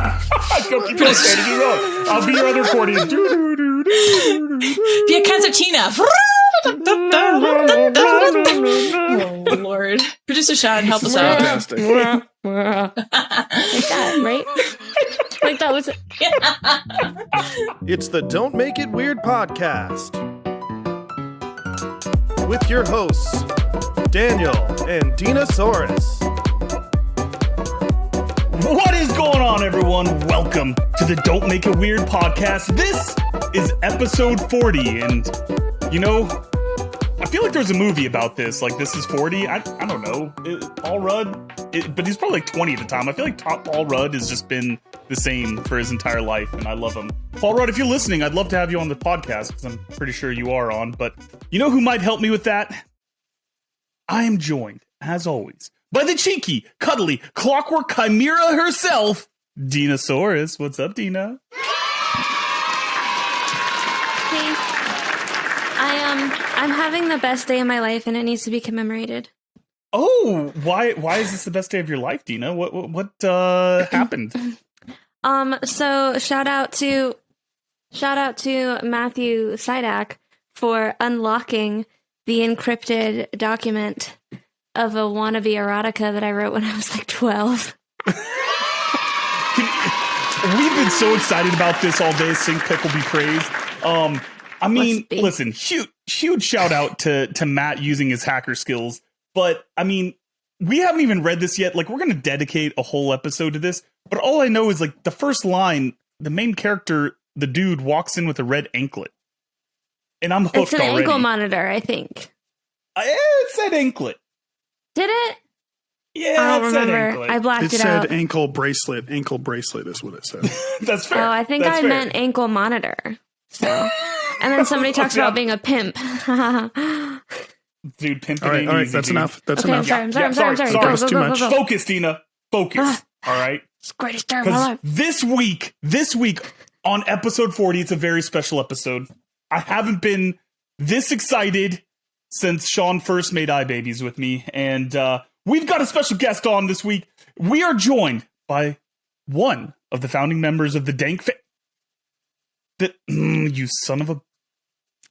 Keep going, Fanny. Keep going. I'll be your other accordion. Be a concertina. Oh, Lord. Producer Sean, help us out. Fantastic. Like that, right? Like that was... It's the Don't Make It Weird podcast with your hosts, Daniel and Dinosaurus. What is going on, everyone? Welcome to the Don't Make It Weird podcast. This is episode 40, and, you know, I feel like there's a movie about this. Like, this is 40. I don't know. Paul Rudd, but he's probably like 20 at the time. I feel like Paul Rudd has just been the same for his entire life, and I love him. Paul Rudd, if you're listening, I'd love to have you on the podcast, because I'm pretty sure you are on. But you know who might help me with that? I am joined, as always, by the cheeky, cuddly, clockwork chimera herself, Dinosaurus. What's up, Dina? Hey, I'm having the best day of my life, and it needs to be commemorated. Oh, why is this the best day of your life, Dina? What happened? So shout out to Matthew Sidak for unlocking the encrypted document of a wannabe erotica that I wrote when I was like 12. We've been so excited about this all day. Sink Pick will be praised. I mean, listen, huge shout out to Matt using his hacker skills. But I mean, we haven't even read this yet. Like, we're going to dedicate a whole episode to this. But all I know is, like, the first line, the main character, the dude, walks in with a red anklet. And I'm hooked already. It's an ankle monitor, I think. It said anklet. Did it? Yeah, I don't it said remember. anklet. I blacked It it said out. ankle bracelet. Ankle bracelet is what it said. That's fair. Oh, I think That's I fair. meant ankle monitor. So, and then somebody talks about being a pimp. Dude, pimping All right, ain't all right, easy, that's dude. enough. That's Okay, enough. I'm sorry. Go, Sorry, go, it's go, too go, much. go, go. Focus, Dina. Focus. All right? It's the greatest day of my Because life. this week on episode 40, it's a very special episode. I haven't been this excited since Sean first made iBabies with me. And we've got a special guest on this week. We are joined by one of the founding members of the Dank you son of a...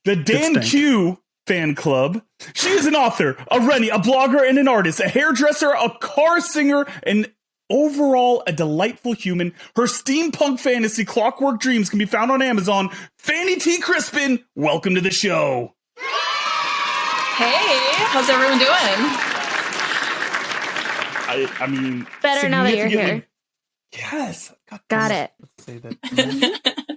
The Dan Q fan club. She is an author, a Rennie, a blogger, and an artist, a hairdresser, a car singer, and overall a delightful human. Her steampunk fantasy, Clockwork Dreams, can be found on Amazon. Fanny T. Crispin, welcome to the show. Hey, how's everyone doing? I mean... Better now that you're here. Yes. Got it. Let's say that.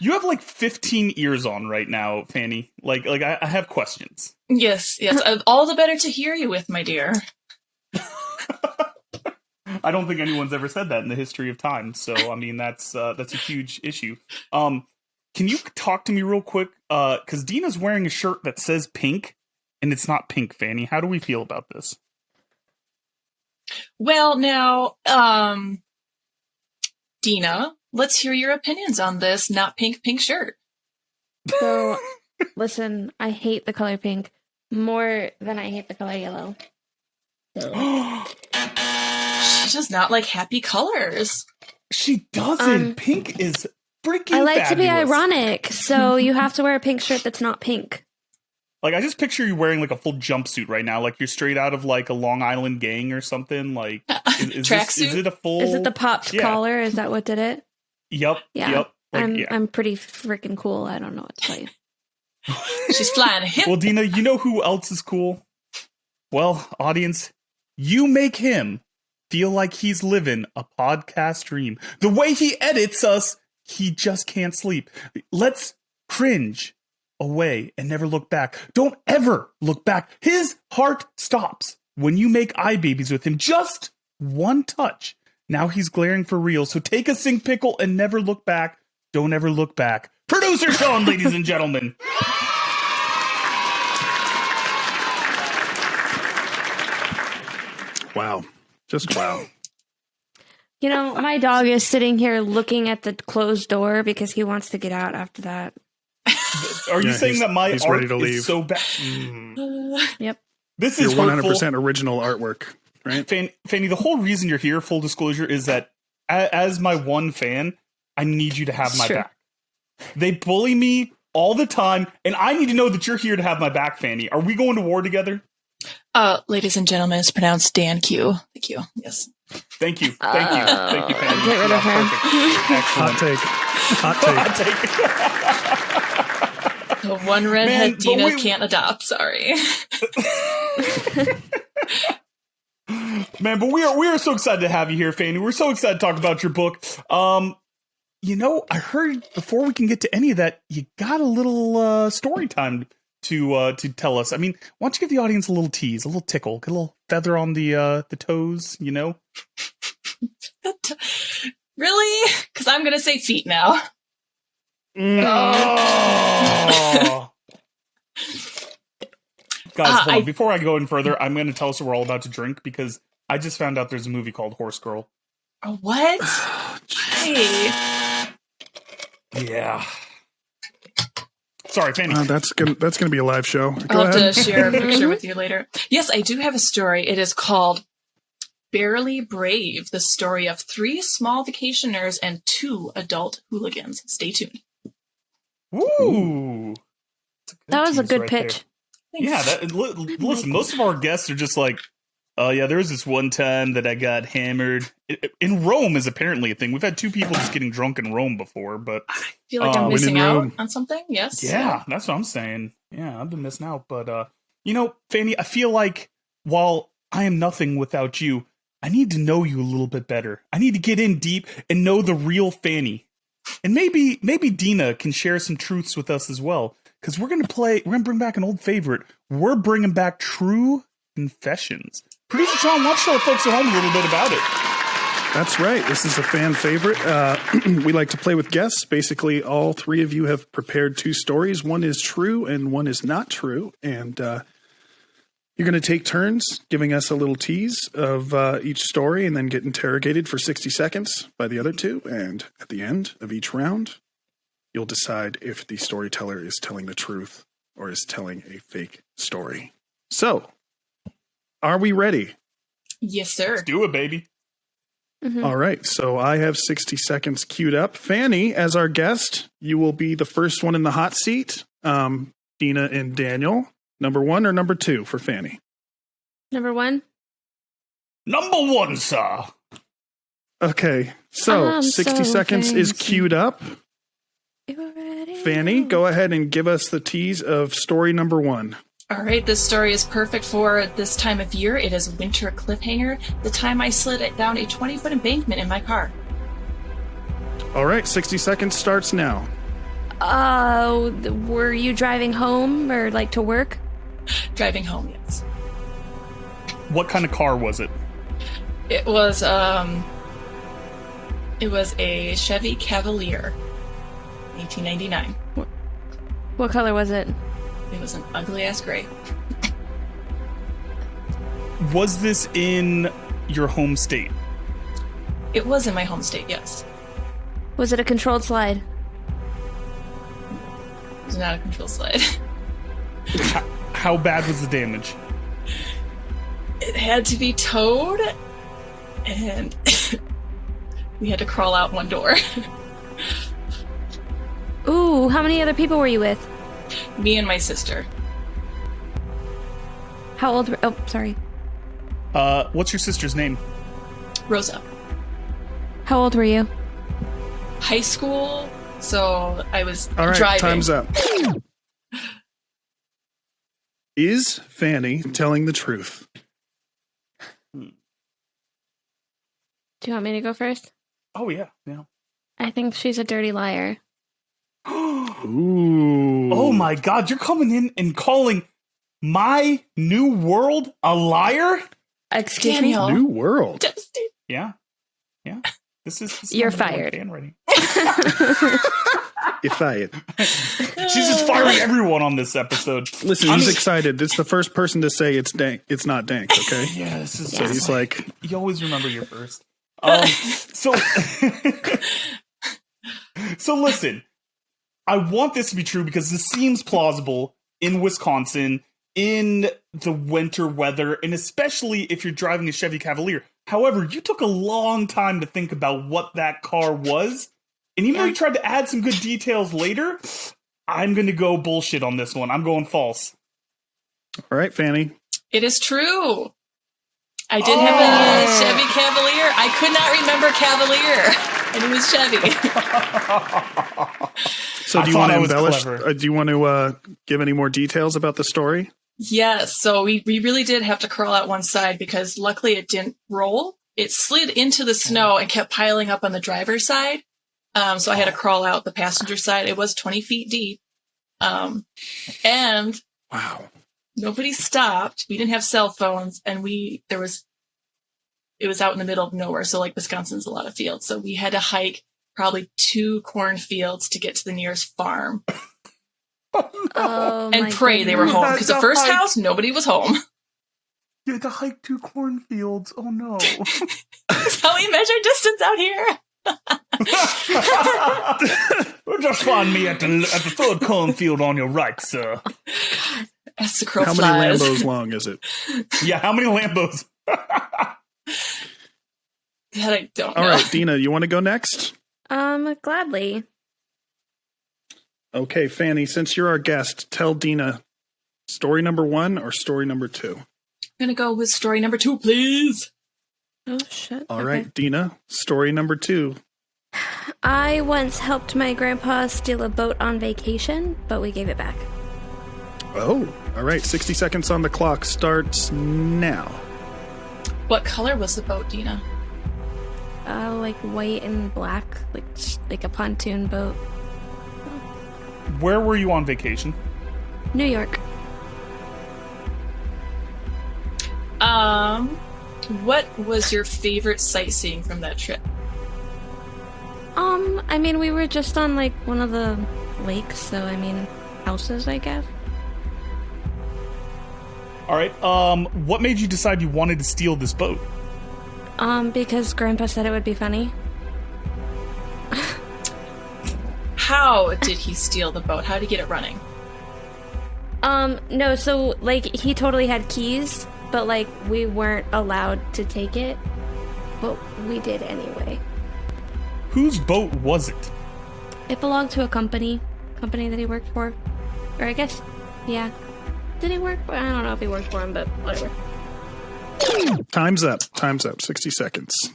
You have like 15 ears on right now, Fanny. Like I have questions. Yes. All the better to hear you with, my dear. I don't think anyone's ever said that in the history of time. So, I mean, that's a huge issue. Can you talk to me real quick? Because Dina's wearing a shirt that says pink, and it's not pink, Fanny. How do we feel about this? Well, now, Dina, let's hear your opinions on this not pink shirt. So, listen, I hate the color pink more than I hate the color yellow. So. She does not like happy colors. She doesn't. Pink is freaking I like fabulous. to be ironic, so you have to wear a pink shirt that's not pink. Like, I just picture you wearing like a full jumpsuit right now, like you're straight out of like a Long Island gang or something. Like, is it a full? Is it the popped collar? Is that what did it? Yep. Yeah. Yep. Like, I'm pretty freaking cool. I don't know what to tell you. She's flying hip. Well, Dina, you know who else is cool? Well, audience, you make him feel like he's living a podcast dream. The way he edits us, he just can't sleep. Let's cringe away and never look back. Don't ever look back. His heart stops when you make iBabies with him. Just one touch. Now he's glaring for real. So take a sink pickle and never look back. Don't ever look back. Producer Sean, ladies and gentlemen. Wow. Just wow. You know, my dog is sitting here looking at the closed door because he wants to get out after that. Are you saying that my he's art ready to leave. is so bad? Yep. This Your is 100% hurtful. original artwork, right? Fanny, the whole reason you're here, full disclosure, is that as my one fan, I need you to have my Sure. back. They bully me all the time, and I need to know that you're here to have my back, Fanny. Are we going to war together? Ladies and gentlemen, it's pronounced Dan Q. Thank you. Yes. Thank you, Fanny. Get rid of her. Perfect. Hot take. The one redhead Man, but Dina we- can't adopt. Sorry. Man, but we are so excited to have you here, Fanny. We're so excited to talk about your book. You know, I heard before we can get to any of that, you got a little story time to tell us. I mean, why don't you give the audience a little tease, a little tickle, get a little feather on the toes, you know? Really? Because I'm going to say feet now. Oh. Guys, hold on. I- Before I go any further, I'm going to tell us what we're all about to drink because I just found out there's a movie called Horse Girl. What? Hey. Yeah. Sorry, Fanny. That's gonna be a live show. Go I'll have ahead. to share a picture with you later. Yes, I do have a story. It is called Barely Brave, the story of 3 small vacationers and 2 adult hooligans. Stay tuned. Woo! That was a tease good right pitch. there. Yeah, listen, most of our guests are just like, oh yeah, there was this one time that I got hammered. In Rome is apparently a thing. We've had 2 people just getting drunk in Rome before, but I feel like I'm when missing in out Rome. on something. Yes. yeah, that's what I'm saying. Yeah, I've been missing out. But, you know, Fanny, I feel like while I am nothing without you, I need to know you a little bit better. I need to get in deep and know the real Fanny. And maybe Dina can share some truths with us as well. Because we're going to bring back an old favorite. We're bringing back True Confessions. Producer Sean, why don't you tell the folks at home a little bit about it? That's right. This is a fan favorite. We like to play with guests. Basically, all 3 of you have prepared 2 stories. One is true and one is not true. And you're going to take turns giving us a little tease of each story and then get interrogated for 60 seconds by the other 2. And at the end of each round, you'll decide if the storyteller is telling the truth or is telling a fake story. So, are we ready? Yes, sir. Let's do it, baby. Mhm. All right, so I have 60 seconds queued up. Fanny, as our guest, you will be the first one in the hot seat. Dina and Daniel, number 1 or number 2 for Fanny? Number 1. Number 1, sir. Okay, so I'm 60 so seconds is fancy. queued up. You already Fanny, know. go ahead and give us the tease of story number 1. All right, this story is perfect for this time of year. It is winter cliffhanger, the time I slid it down a 20-foot embankment in my car. All right, 60 seconds starts now. Were you driving home or like to work? Driving home, yes. What kind of car was it? It was a Chevy Cavalier, 1899. What color was it? It was an ugly ass gray. Was this in your home state? It was in my home state, yes. Was it a controlled slide? It was not a control slide. How bad was the damage? It had to be towed, and we had to crawl out one door. Ooh, how many other people were you with? Me and my sister. How old were... Oh, sorry. What's your sister's name? Rosa. How old were you? High school, so I was All right, driving. time's up. Is Fanny telling the truth? Do you want me to go first? Oh, yeah. Yeah. I think she's a dirty liar. Ooh. Oh my God, you're coming in and calling my new world a liar? Excuse Daniel. New world. Devastated. Yeah. Yeah. This is You're number one fired. fan writing. You're fired. She's just firing everyone on this episode. Listen, I he's mean- excited. It's the first person to say it's dank. It's not dank, okay? Yeah, this is So he's like, you always remember your first. So so listen, I want this to be true because this seems plausible in Wisconsin in the winter weather, and especially if you're driving a Chevy Cavalier. However, you took a long time to think about what that car was. And even though you tried to add some good details later, I'm going to go bullshit on this one. I'm going false. All right, Fanny. It is true. I did have a Chevy Cavalier. I could not remember Cavalier. And it was Chevy. So do you want to embellish? Do you want to give any more details about the story? Yes. So we really did have to crawl out one side because luckily it didn't roll. It slid into the snow and kept piling up on the driver's side. So I had to crawl out the passenger side. It was 20 feet deep. And wow. Nobody stopped. We didn't have cell phones, and it was out in the middle of nowhere. So like Wisconsin's a lot of fields. So we had to hike probably 2 cornfields to get to the nearest farm. And pray they were home. Because the first house, nobody was home. You had to hike 2 cornfields. Oh no. That's how we measure distance out here. Just find me at the 3rd cornfield on your right, sir. As the crow How flies. many Lambos long is it? Yeah, how many Lambos? That I don't know. All right, Dina, you want to go next? Gladly. Okay, Fanny, since you're our guest, tell Dina story number 1 or story number 2. I'm going to go with story number 2, please. Oh, shit. All right, Dina, story number 2. I once helped my grandpa steal a boat on vacation, but we gave it back. Oh, all right. 60 seconds on the clock starts now. What color was the boat, Dina? Like white and black, like a pontoon boat. Where were you on vacation? New York. What was your favorite sightseeing from that trip? I mean, we were just on like one of the lakes, so I mean, houses, I guess. All right. What made you decide you wanted to steal this boat? Because Grandpa said it would be funny. How did he steal the boat? How did he get it running? No, so like he totally had keys, but like we weren't allowed to take it, but we did anyway. Whose boat was it? It belonged to a company that he worked for. Or I guess, yeah. Did he work for? I don't know if he worked for him, but whatever. Time's up. 60 seconds.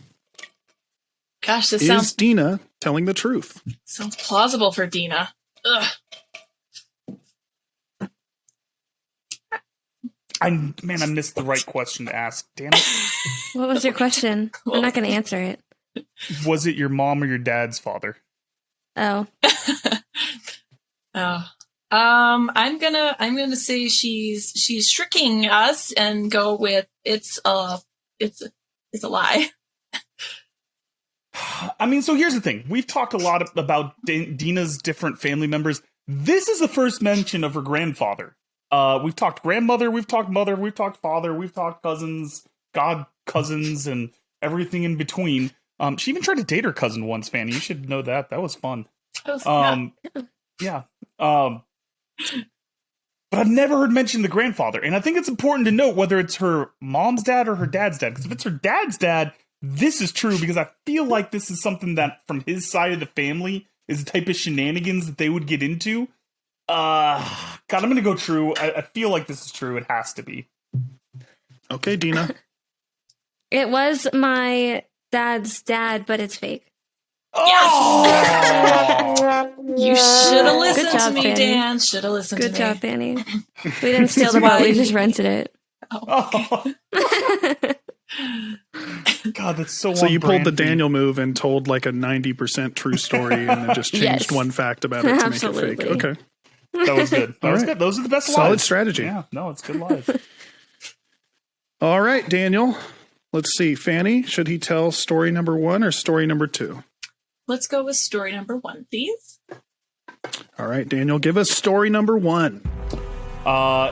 Gosh, this Is Dina telling the truth? sounds plausible for Dina. Ugh. I missed the right question to ask. Damn it. What was your question? I'm not going to answer it. Was it your mom or your dad's father? Oh. Oh. I'm gonna say she's tricking us and go with it's a lie. I mean, so here's the thing. We've talked a lot about Dina's different family members. This is the first mention of her grandfather. We've talked grandmother, we've talked mother, we've talked father, we've talked cousins, god cousins, and everything in between. She even tried to date her cousin once, Fanny. You should know that. That was fun. Yeah. But I've never heard mentioned the grandfather. And I think it's important to note whether it's her mom's dad or her dad's dad. Because if it's her dad's dad, this is true because I feel like this is something that from his side of the family is the type of shenanigans that they would get into. God, I'm going to go true. I feel like this is true. It has to be. Okay, Dina. It was my dad's dad, but it's fake. Yes! You should have listened Good job, to me, Fanny. Dan. Should have listened Good to job, me. Fanny. We didn't steal the boat, we just rented it. Oh. God, that's so So you pulled the on-brand for you. Daniel move and told like a 90% true story and then just changed Yes. one fact about it to Absolutely. make it fake. Okay. That was good. That All was right. good. Those are the best Solid lies. strategy. Yeah, no, it's good lies. All right, Daniel. Let's see. Fanny, should he tell story number 1 or story number 2? Let's go with story number 1, please. All right, Daniel, give us story number 1.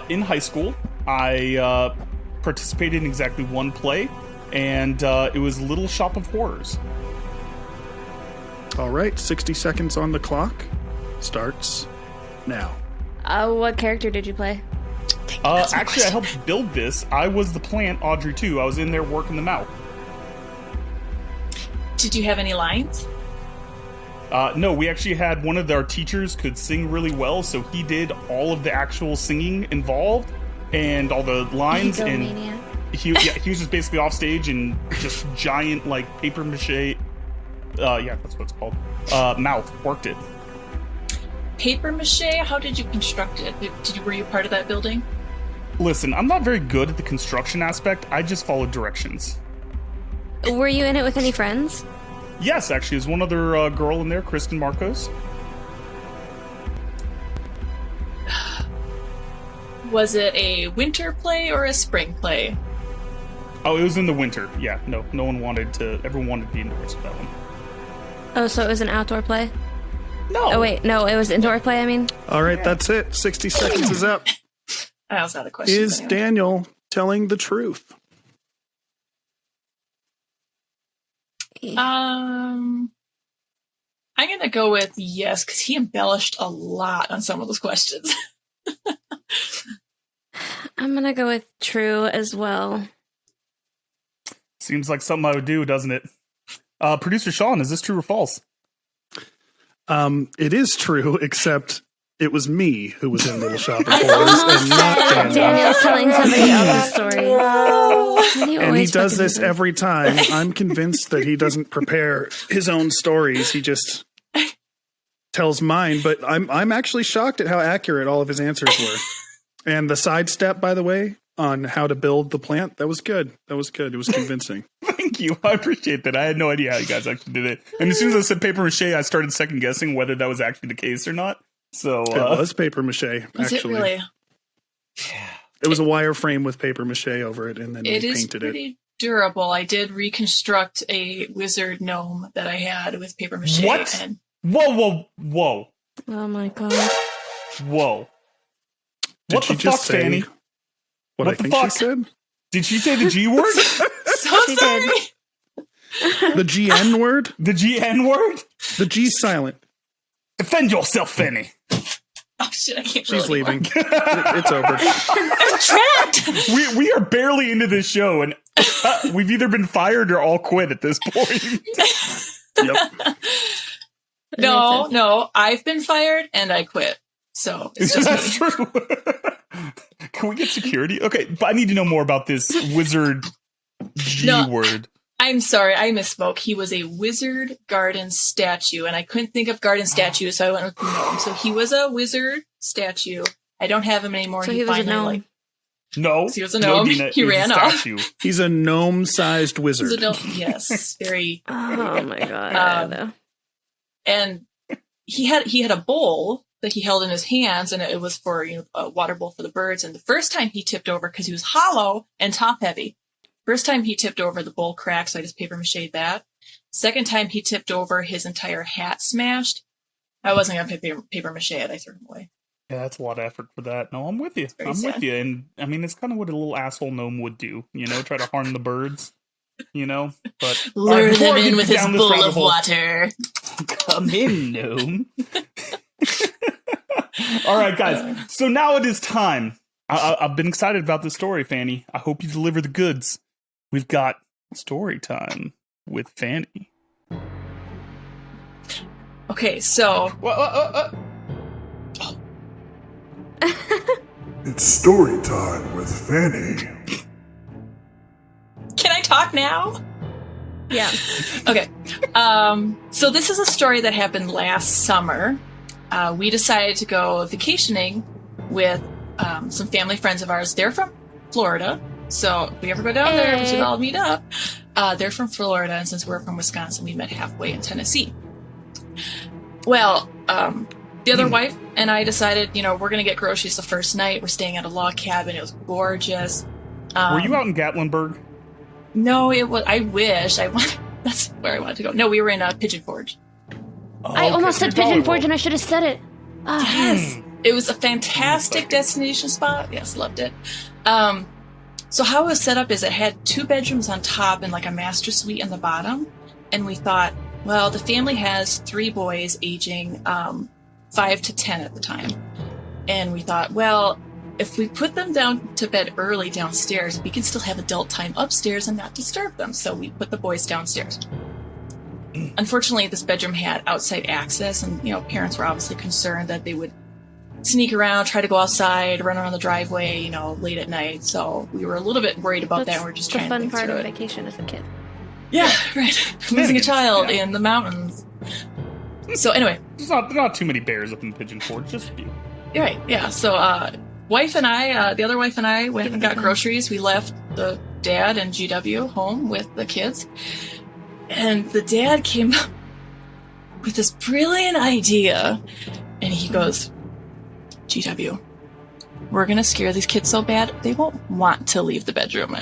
In high school, I participated in exactly one play, and it was Little Shop of Horrors. All right, 60 seconds on the clock starts now. What character did you play? Actually, I helped build this. I was the plant, Audrey 2. I was in there working them out. Did you have any lines? No, we actually had one of our teachers could sing really well, so he did all of the actual singing involved and all the lines. Egomaniac. And he was just basically off stage and just giant like paper mache. Yeah, that's what it's called. Mouth worked it. Paper mache? How did you construct it? Were you part of that building? Listen, I'm not very good at the construction aspect. I just followed directions. Were you in it with any friends? Yes, actually, there's one other girl in there, Crispin Marcos. Was it a winter play or a spring play? Oh, it was in the winter. Yeah, no one wanted to. Everyone wanted to be indoors for that one. Oh, so it was an outdoor play? No. Oh, wait, no, it was indoor play, I mean. All right, that's it. 60 seconds is up. I was out of questions. Is anyway. Daniel telling the truth? I'm gonna go with yes, because he embellished a lot on some of those questions. I'm gonna go with true as well. Seems like something I would do, doesn't it? Producer Sean, is this true or false? It is true, except it was me who was in Little Shop of Horrors and not Daniel. Daniel's telling somebody else's story. And he does this every time. I'm convinced that he doesn't prepare his own stories. He just tells mine. But I'm actually shocked at how accurate all of his answers were. And the sidestep, by the way, on how to build the plant, that was good. It was convincing. Thank you. I appreciate that. I had no idea how you guys actually did it. And as soon as I said paper mache, I started second guessing whether that was actually the case or not. So it was paper mache, Was actually. it really? It was a wireframe with paper mache over it, and then we It is painted pretty it. durable. I did reconstruct a wizard gnome that I had with paper mache. What? And Whoa. Oh my god. Whoa. Did What she the just fuck, say Fanny? what What I the think fuck? she said? Did she say the G word? so She sorry. did. The GN word? The GN word? The G's silent. Defend yourself, Fanny. Oh shit! I can't. She's roll anymore. leaving. It's over. I'm trapped. We are barely into this show, and we've either been fired or all quit at this point. Yep. No. I've been fired and I quit. So it's just That's me. true. Can we get security? Okay, but I need to know more about this wizard G No. word. I'm sorry, I misspoke. He was a wizard garden statue, and I couldn't think of garden statue, so I went with gnome. So he was a wizard statue. I don't have him anymore. So he was a gnome. No. He was a gnome. Dina, He it was ran a off. statue. He's a gnome-sized He was wizard. a gnome. Yes, very. Oh my god. And he had a bowl that he held in his hands, and it was for a water bowl for the birds. And the first time he tipped over, because he was hollow and top heavy. First time he tipped over, the bowl cracked, so I just paper mached that. Second time he tipped over, his entire hat smashed. I wasn't going to paper mache it. I threw him away. Yeah, that's a lot of effort for that. No, I'm with you. very I'm sad. with you. And I mean, it's kind of what a little asshole gnome would do, try to harm the birds, But Lure before them I in get with his down this bowl rabbit of hole- water. Come in, gnome. All right, guys. So now it is time. I've been excited about this story, Fanny. I hope you deliver the goods. We've got story time with Fanny. Okay, so It's story time with Fanny. can I talk now? Yeah. Okay. So this is a story that happened last summer. We decided to go vacationing with some family friends of ours. They're from Florida. So if we ever go down there, we should all meet up. They're from Florida, and since we're from Wisconsin, we met halfway in Tennessee. Well, the other wife and I decided, we're going to get groceries the first night. We're staying at a log cabin. It was gorgeous. Were you out in Gatlinburg? No, it was. I wish. That's where I wanted to go. No, we were in Pigeon Forge. I almost said Pigeon Forge and I should have said it. Yes. It was a fantastic destination spot. Yes, loved it. So how it was set up is it had 2 bedrooms on top and like a master suite on the bottom. And we thought, well, the family has 3 boys aging 5 to 10 at the time. And we thought, well, if we put them down to bed early downstairs, we can still have adult time upstairs and not disturb them. So we put the boys downstairs. unfortunately, this bedroom had outside access, and parents were obviously concerned that they would sneak around, try to go outside, run around the driveway, late at night. So we were a little bit worried about that. We're just trying to think the fun part through of it. vacation as a kid. Yeah, right. Losing a child in the mountains. So anyway, There's not too many bears up in Pigeon Forge, just a few. right, yeah. So wife and I, the other wife and I went and got groceries. We left the dad and GW home with the kids. And the dad came up with this brilliant idea. And he goes, GW, we're going to scare these kids so bad, they won't want to leave the bedroom.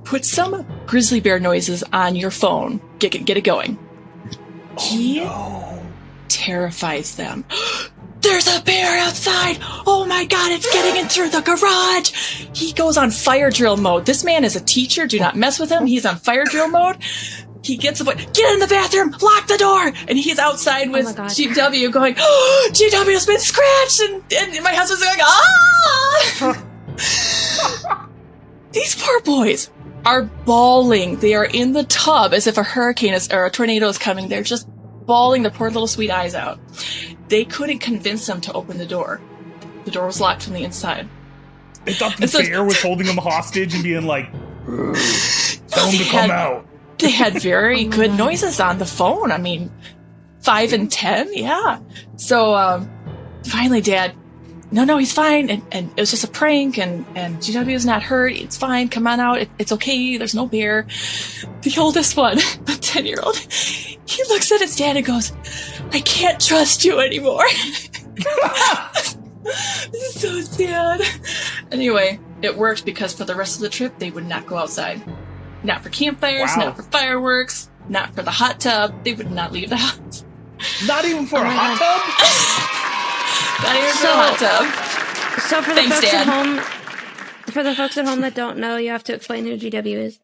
Put some grizzly bear noises on your phone. Get it going. He terrifies them. There's a bear outside! Oh my god, it's getting in through the garage! He goes on fire drill mode. This man is a teacher. Do not mess with him. He's on fire drill mode. He gets the boy, get in the bathroom, lock the door! And he's outside with GW going, oh, GW's been scratched! And my husband's going, ah! These poor boys are bawling. They are in the tub as if a hurricane or a tornado is coming. They're just bawling their poor little sweet eyes out. They couldn't convince them to open the door. The door was locked from the inside. They thought the bear was holding them hostage and being like, tell them to come out. They had very good noises on the phone. I mean, 5 and 10, yeah. So finally, Dad, no, he's fine, and it was just a prank, and GW is not hurt. It's fine. Come on out. It's okay. There's no bear. The oldest one, the 10-year-old, he looks at his dad and goes, I can't trust you anymore. This is so sad. Anyway, it worked because for the rest of the trip, they would not go outside. Not for campfires, not for fireworks, not for the hot tub. They would not leave the house. Not even for a hot tub? Not even for the hot tub. So for the Thanks, folks Dad. at home, that don't know, you have to explain who GW is.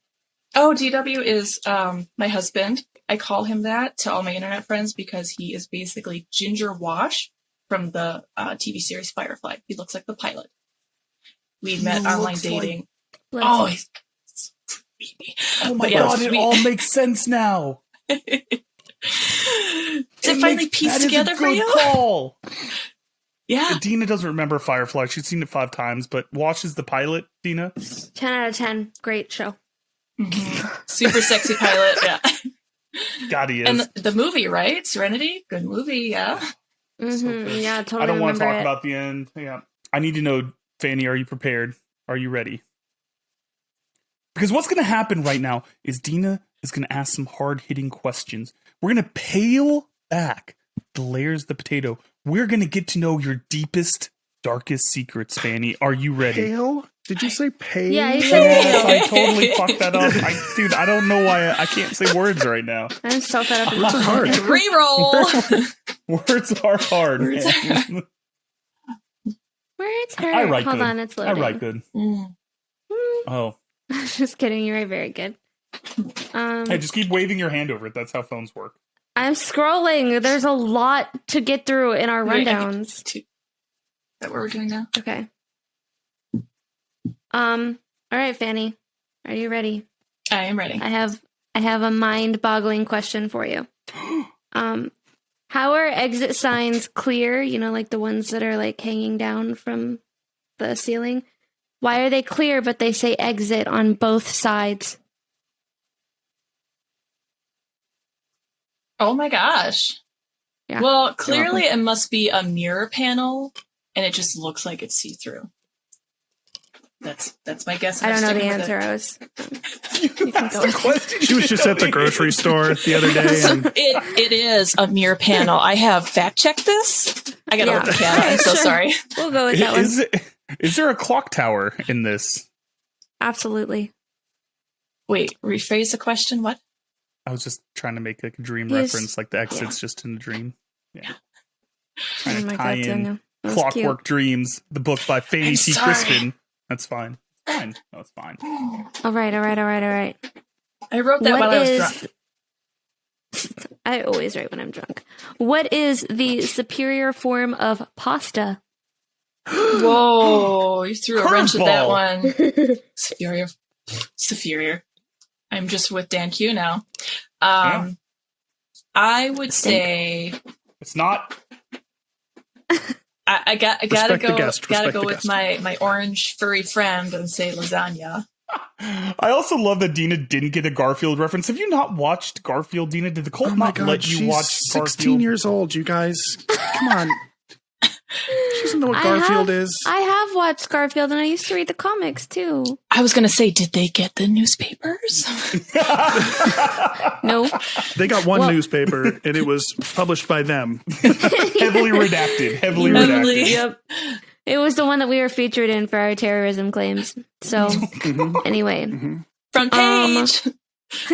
Oh, GW is my husband. I call him that to all my internet friends because he is basically Ginger Wash from the TV series Firefly. He looks like the pilot. We met online dating. He's oh my god, it all makes sense now. Does it finally piece together for you? Call. Yeah. Dina doesn't remember Firefly. She's seen it 5 times, but Wash is the pilot, Dina. 10 out of 10. Great show. Mm-hmm. Super sexy pilot, yeah. God, he is. And the movie, right? Serenity? Good movie, yeah. Mm-hmm. Yeah, totally. I don't want to talk it. about the end. Yeah. I need to know, Fanny, are you prepared? Are you ready? Because what's going to happen right now is Dina is going to ask some hard-hitting questions. We're going to peel back the layers of the potato. We're going to get to know your deepest, darkest secrets, Fanny. Are you ready? Pale? Did you say pale? Yeah, you said Yes, pale. I totally fucked that up. Dude, I don't know why I can't say words right now. I'm so fed up. It's hard. Reroll! Words are hard. Words are hard. Words hurt. I write Hold good. on, it's I loading. write good. Oh. Just kidding, you write very good. Hey, just keep waving your hand over it. That's how phones work. I'm scrolling. There's a lot to get through in our rundowns. Is that what we're doing now? Okay. All right, Fanny. Are you ready? I am ready. I have a mind-boggling question for you. How are exit signs clear? You know, like the ones that are like hanging down from the ceiling. Why are they clear, but they say exit on both sides? Oh my gosh. Yeah. Well, clearly it must be a mirror panel, and it just looks like it's see-through. That's my guess. I don't know the sticking answer. with I was. You asked the question. She was just at the grocery store the other day. And it is a mirror panel. I have fact-checked this. I gotta look the camera. I'm so sorry. We'll go with that one. Is there a clock tower in this? Absolutely. Wait, rephrase the question. What? I was just trying to make like a dream Yes. reference, like the exit's just in a dream. Yeah. Oh Trying my to tie God, in Daniel. That was Clockwork Dreams, the book by Fanny I'm T. sorry. Crispin. That's fine. It's fine. No, it's fine. All right. I wrote that while I was drunk. I always write when I'm drunk. What is the superior form of pasta? Whoa, you threw a wrench at that Curveball. one. Superior. I'm just with Dan Q now. I would say It's not. I gotta Respect the go. guest, Gotta respect go the with guest. my orange furry friend and say lasagna. I also love that Dina didn't get a Garfield reference. Have you not watched Garfield, Dina? Did the cult Oh my not God, let you she's watch 16 Garfield? years old, you guys. Come on. She doesn't know what Garfield is. I have watched Garfield, and I used to read the comics too. I was gonna say, did they get the newspapers? No, They got one newspaper, and it was published by them. Heavily redacted. Heavily Heavily. redacted. Yep. It was the one that we were featured in for our terrorism claims. So, anyway, Front page.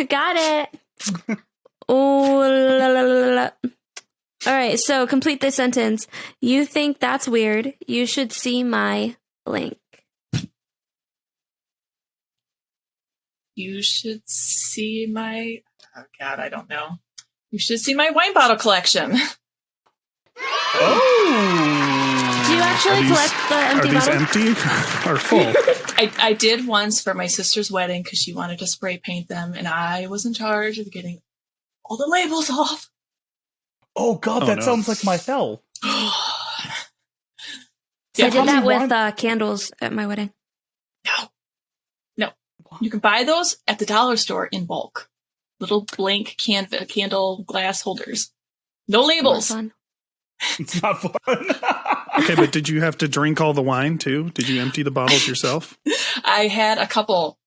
got it. Oh, la, la, la, la. All right. So, complete this sentence. You think that's weird? You should see my blank. You should see my. Oh God, I don't know. You should see my wine bottle collection. Oh. Do you actually collect the Are empty these bottles? empty or full? I did once for my sister's wedding because she wanted to spray paint them, and I was in charge of getting all the labels off. Oh God, Oh, that no. sounds like my hell. So Yeah, I did how that many with candles at my wedding. No. You can buy those at the dollar store in bulk. Little blank candle glass holders. No More labels. fun. It's not fun. Okay, but did you have to drink all the wine too? Did you empty the bottles yourself? I had a couple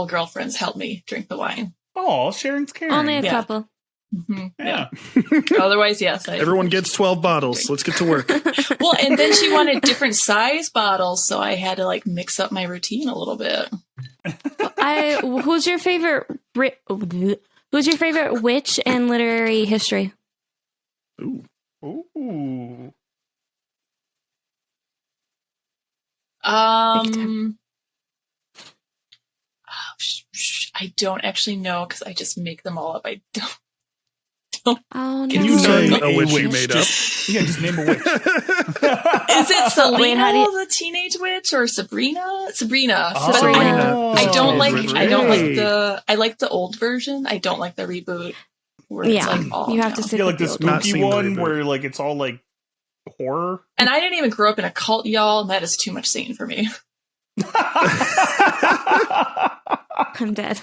girlfriends help me drink the wine. Oh, sharing's caring. Only a Yeah. couple. yeah. Otherwise, yes. Everyone gets 12 bottles. Let's get to work. Well, and then she wanted different size bottles, so I had to like mix up my routine a little bit. Who's your favorite? Who's your favorite witch in literary history? Ooh. I don't actually know because I just make them all up. I don't. Oh no! Can you Say name a witch you witch? made up. Yeah, just name a witch. Is it Selena, Wait, how do you- the teenage witch, or Sabrina? Sabrina. Oh. But Sabrina. I don't like. Great. I don't like the. I like the old version. I don't like the reboot. Where it's Yeah, like all you have to down. stick Yeah, like the with the old Not spooky seen the one reboot. where like it's all like horror. And I didn't even grow up in a cult, y'all. And that is too much Satan for me. I'm dead.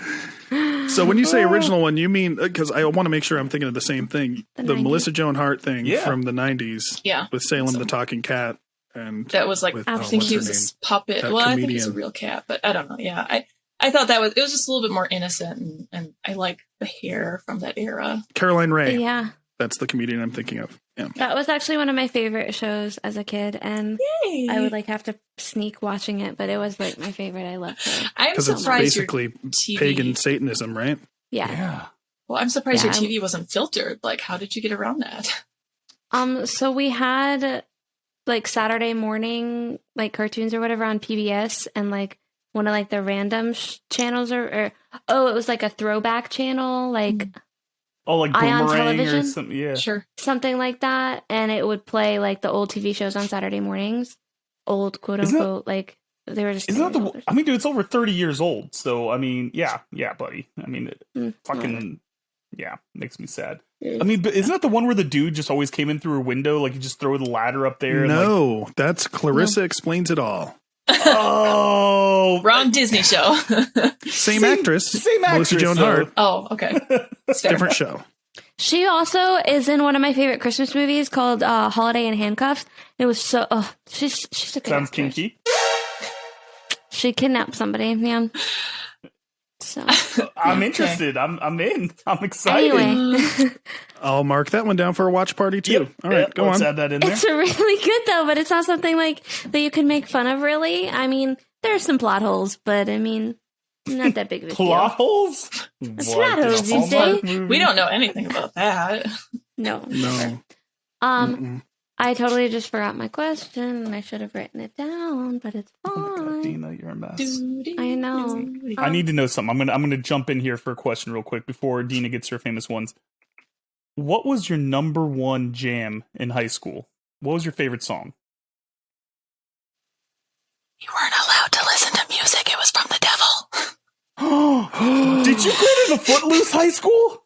So when you say original one, you mean, because I want to make sure I'm thinking of the same thing, The the 90s. Melissa Joan Hart thing Yeah. from the 90s Yeah, with Salem the Talking Cat. And that was like. with, I what's think her he was name? a puppet. That Well, I think he's a comedian. real cat, but I don't know. Yeah, I thought that it was just a little bit more innocent, and I like the hair from that era. Caroline Ray. Yeah, That's the comedian I'm thinking of. Yeah. that was actually one of my favorite shows as a kid, and Yay. I would like have to sneak watching it, but it was like my favorite. I loved her. I'm Because it's surprised your basically TV. pagan Satanism, right? Yeah. Yeah. Well, I'm surprised Yeah, your TV wasn't filtered. Like, how did you get around that? So we had like Saturday morning like cartoons or whatever on PBS, and like one of like the random channels or it was like a throwback channel, like Oh, like Ion Boomerang or Television? something. Yeah. Sure. something like that, and it would play like the old TV shows on Saturday mornings, old quote Isn't unquote, like they were just. Isn't that 10 years the? old I mean, dude, it's over 30 years old. So I mean, yeah, buddy. I mean, it or something. fucking yeah, makes me sad. I mean, but isn't that the one where the dude just always came in through a window? Like you just throw the ladder up there. And No, that's Clarissa Explains It All. like, oh, Wrong Disney show. Same actress. Same Melissa actress, Joan though. Hart. Oh, okay. That's fair. Different show. She also is in one of my favorite Christmas movies called Holiday in Handcuffs. It was so. She's a good Sounds actress. kinky. She kidnapped somebody, man. So I'm interested. I'm in. I'm excited. anyway, I'll mark that one down for a watch party too. Yep. All right, Yep, go let's on. add that in there. it's really good though, but it's not something like that you can make fun of. Really, I mean, there are some plot holes, but I mean, not that big of a Plot deal. holes? plot holes, you Hallmark say? movie? We don't know anything about that. No, never. No. Mm-mm. I totally just forgot my question, and I should have written it down, but it's Oh my God, fine. Dina, you're a mess. I know. I need to know something. I'm gonna jump in here for a question real quick before Dina gets her famous ones. What was your number one jam in high school? What was your favorite song? You weren't allowed to listen to music. It was from the devil. Did you go to the Footloose High School?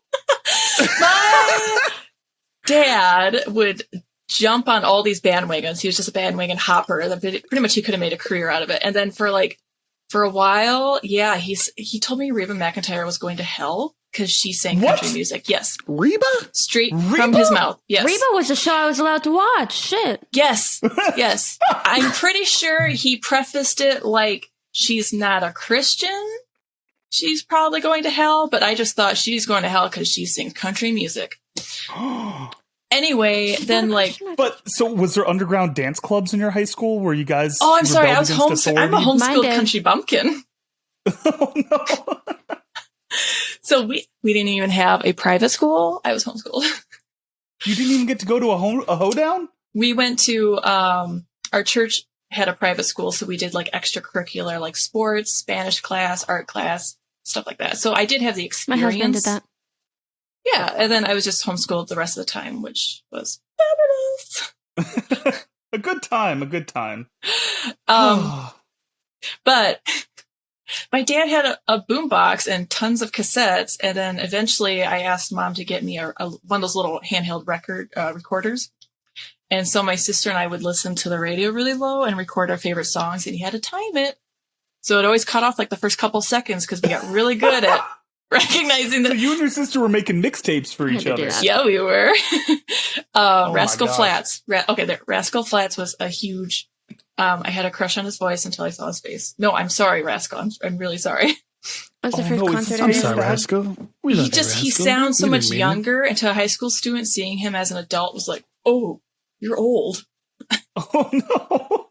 My dad would jump on all these bandwagons. He was just a bandwagon hopper. Pretty much he could have made a career out of it. And then for a while, yeah, he told me Reba McEntire was going to hell because she sang country music. Yes. Reba? Straight from his mouth. Yes. Reba was a show I was allowed to watch. Shit. Yes. Yes. I'm pretty sure he prefaced it like she's not a Christian. She's probably going to hell, but I just thought she's going to hell because she sings country music. Anyway, then But so was there underground dance clubs in your high school where you guys? Oh, I'm sorry. I was I'm a homeschooled did. country bumpkin. Oh no. So we didn't even have a private school. I was homeschooled. You didn't even get to go to a hoedown? We went to our church had a private school, so we did like extracurricular, like sports, Spanish class, art class, stuff like that. So I did have the My experience. husband did that. Yeah, and then I was just homeschooled the rest of the time, which was fabulous. A good time. But my dad had a boombox and tons of cassettes, and then eventually I asked Mom to get me one of those little handheld recorders. And so my sister and I would listen to the radio really low and record our favorite songs, and he had to time it. So it always cut off like the first couple seconds because we got really good at recognizing that. So you and your sister were making mixtapes for each other. Yeah, we were. Oh Rascal Flatts. Rascal Flatts was a huge. I had a crush on his voice until I saw his face. No, I'm sorry, Rascal. I'm really sorry. What's the first concert I I'm did? sorry, Rascal. He sounds so much younger, and to a high school student, seeing him as an adult was like, oh, you're old. Oh no.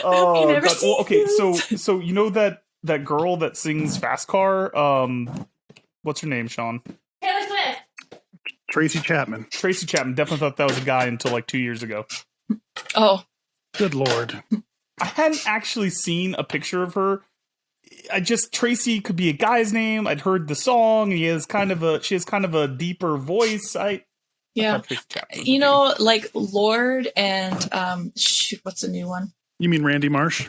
Oh, never God. Well, okay, so you know that girl that sings Fast Car? What's her name, Sean? Taylor Swift. Tracy Chapman. Tracy Chapman. Definitely thought that was a guy until like 2 years ago. Oh. Good Lord. I hadn't actually seen a picture of her. Tracy could be a guy's name. I'd heard the song. She has kind of a deeper voice. Yeah. You know, like Lord and what's the new one? You mean Randy Marsh?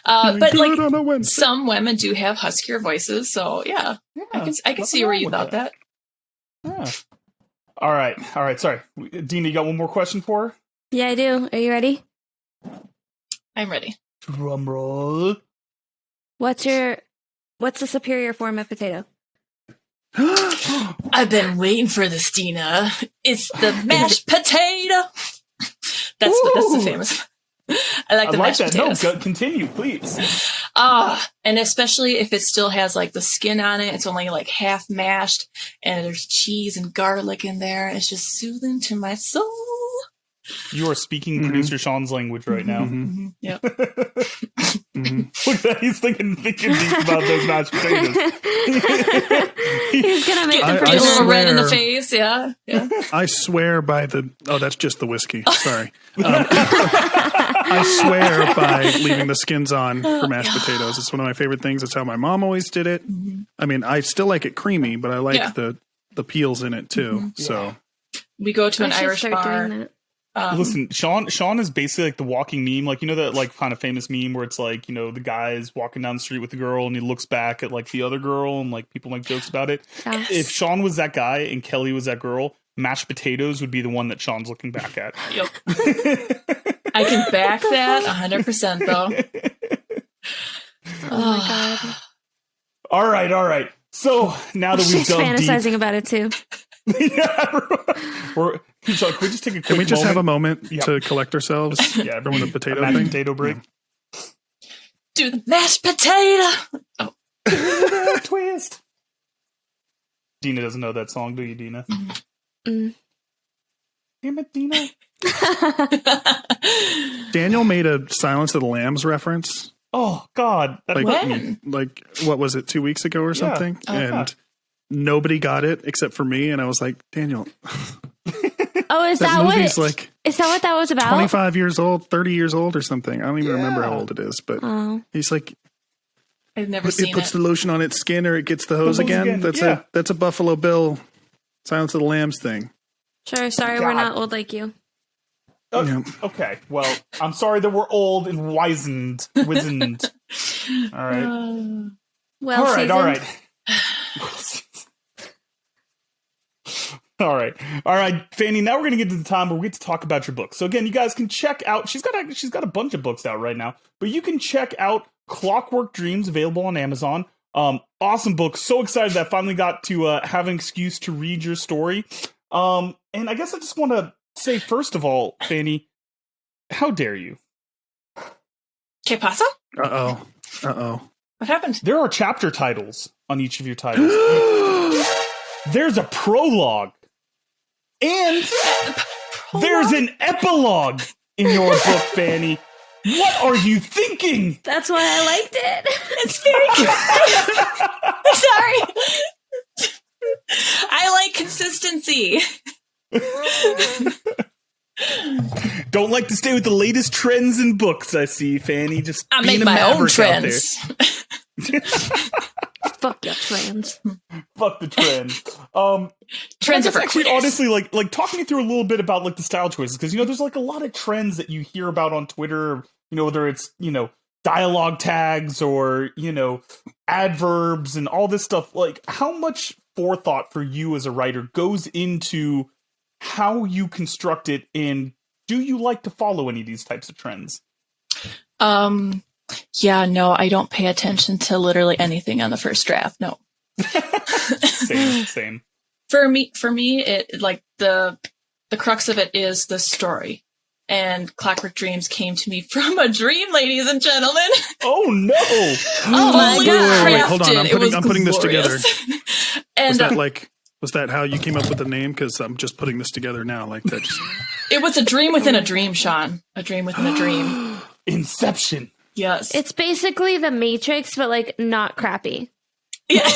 But like some women do have huskier voices, so yeah. I can see where you thought that. Yeah. All right. Sorry, Dina, you got one more question for her? Yeah, I do. Are you ready? I'm ready. Drum roll. What's the superior form of potato? I've been waiting for this, Dina. It's the mashed potato. That's the famous. I like mashed potatoes. No, continue, please. And especially if it still has like the skin on it, it's only like half mashed, and there's cheese and garlic in there. It's just soothing to my soul. You are speaking producer Sean's language right now. Mm-hmm. Yep. Look at that. He's thinking deep about those mashed potatoes. He's gonna make get a little red in the face. Yeah. I swear by that's just the whiskey. Sorry. I swear by leaving the skins on for mashed potatoes. It's one of my favorite things. It's how my mom always did it. Mm-hmm. I mean, I still like it creamy, but I like the peels in it too. Mm-hmm. So we go to an Irish bar. Listen, Sean is basically like the walking meme. Like, you know that like kind of famous meme where it's like, you know, the guy's walking down the street with the girl and he looks back at like the other girl and like people make jokes about it. Yes. If Sean was that guy and Kelly was that girl, mashed potatoes would be the one that Sean's looking back at. Yep. I can back that 100% though. Oh my God. All right. So now that we've done fantasizing about it too. Yeah, can we just take a quick Can we just moment? have a moment to collect ourselves? Yeah, everyone the potato thing. Potato break. Yeah. Do the mashed potato. Oh. Twist. Dina doesn't know that song, do you, Dina? Mm. Damn it, Dina. Daniel made a Silence of the Lambs reference. Oh God, that hurt me. Like what was it, 2 weeks ago or something? And nobody got it except for me, and I was like, Daniel. Oh, is that what that was about? 25 years old, 30 years old or something. I don't even remember how old it is, but he's like, I've never seen it. It puts the lotion on its skin or it gets the hose again. That's a Buffalo Bill Silence of the Lambs thing. Sure, sorry, we're not old like you. Okay, well, I'm sorry that we're old and wizened. All right. All right. All right, Fanny. Now we're gonna get to the time where we get to talk about your book. So again, you guys can check out. She's got a bunch of books out right now, but you can check out Clockwork Dreams, available on Amazon. Awesome book. So excited that I finally got to have an excuse to read your story. And I guess I just want to say, first of all, Fanny, how dare you? ¿Qué pasa? Uh-oh. What happened? There are chapter titles on each of your titles. There's a prologue. And there's an epilogue in your book, Fanny. What are you thinking? That's why I liked it. It's very good. Sorry. I like consistency. Don't like to stay with the latest trends in books, I see, Fanny. Just I being make a my own maverick out trends. Fuck your trends. Fuck the trend. Trends are for actually, quitters. honestly, like talk me through a little bit about like the style choices, because there's like a lot of trends that you hear about on Twitter. Whether it's dialogue tags or adverbs and all this stuff. Like, how much forethought for you as a writer goes into how you construct it, and do you like to follow any of these types of trends? Yeah, no, I don't pay attention to literally anything on the first draft. No. Same. For me, it like the crux of it is the story. And Clockwork Dreams came to me from a dream, ladies and gentlemen. Oh no! Oh my God. Wait, hold on. I'm putting this together. And Was that how you came up with the name? Because I'm just putting this together now. Like that. it was a dream within a dream, Sean. A dream within a dream. Inception. Yes. It's basically the Matrix, but like not crappy. Yeah.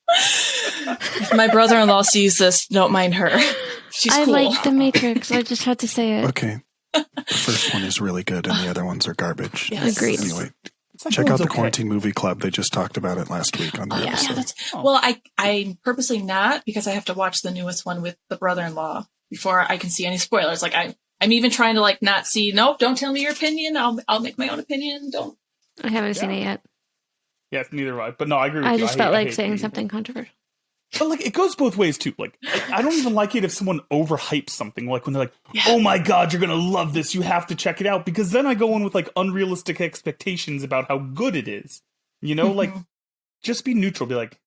If my brother-in-law sees this, don't mind her. She's I cool. like the Matrix. I just had to say it. Okay. The first one is really good, and the other ones are garbage. Yes. Agreed. Anyway, check out the Quarantine Movie Club. They just talked about it last week on the episode. Well, I'm purposely not, because I have to watch the newest one with the brother-in-law before I can see any spoilers. Like I'm even trying to like not see. Nope, don't tell me your opinion. I'll make my own opinion. Don't. I haven't seen it yet. Yeah, neither have I. But no, I agree with you. I just felt like saying TV. something controversial. But like, it goes both ways too. Like, I don't even like it if someone overhypes something. Like when they're like, "Oh my god, you're gonna love this. You have to check it out." Because then I go in with like unrealistic expectations about how good it is. Like, just be neutral. Be like,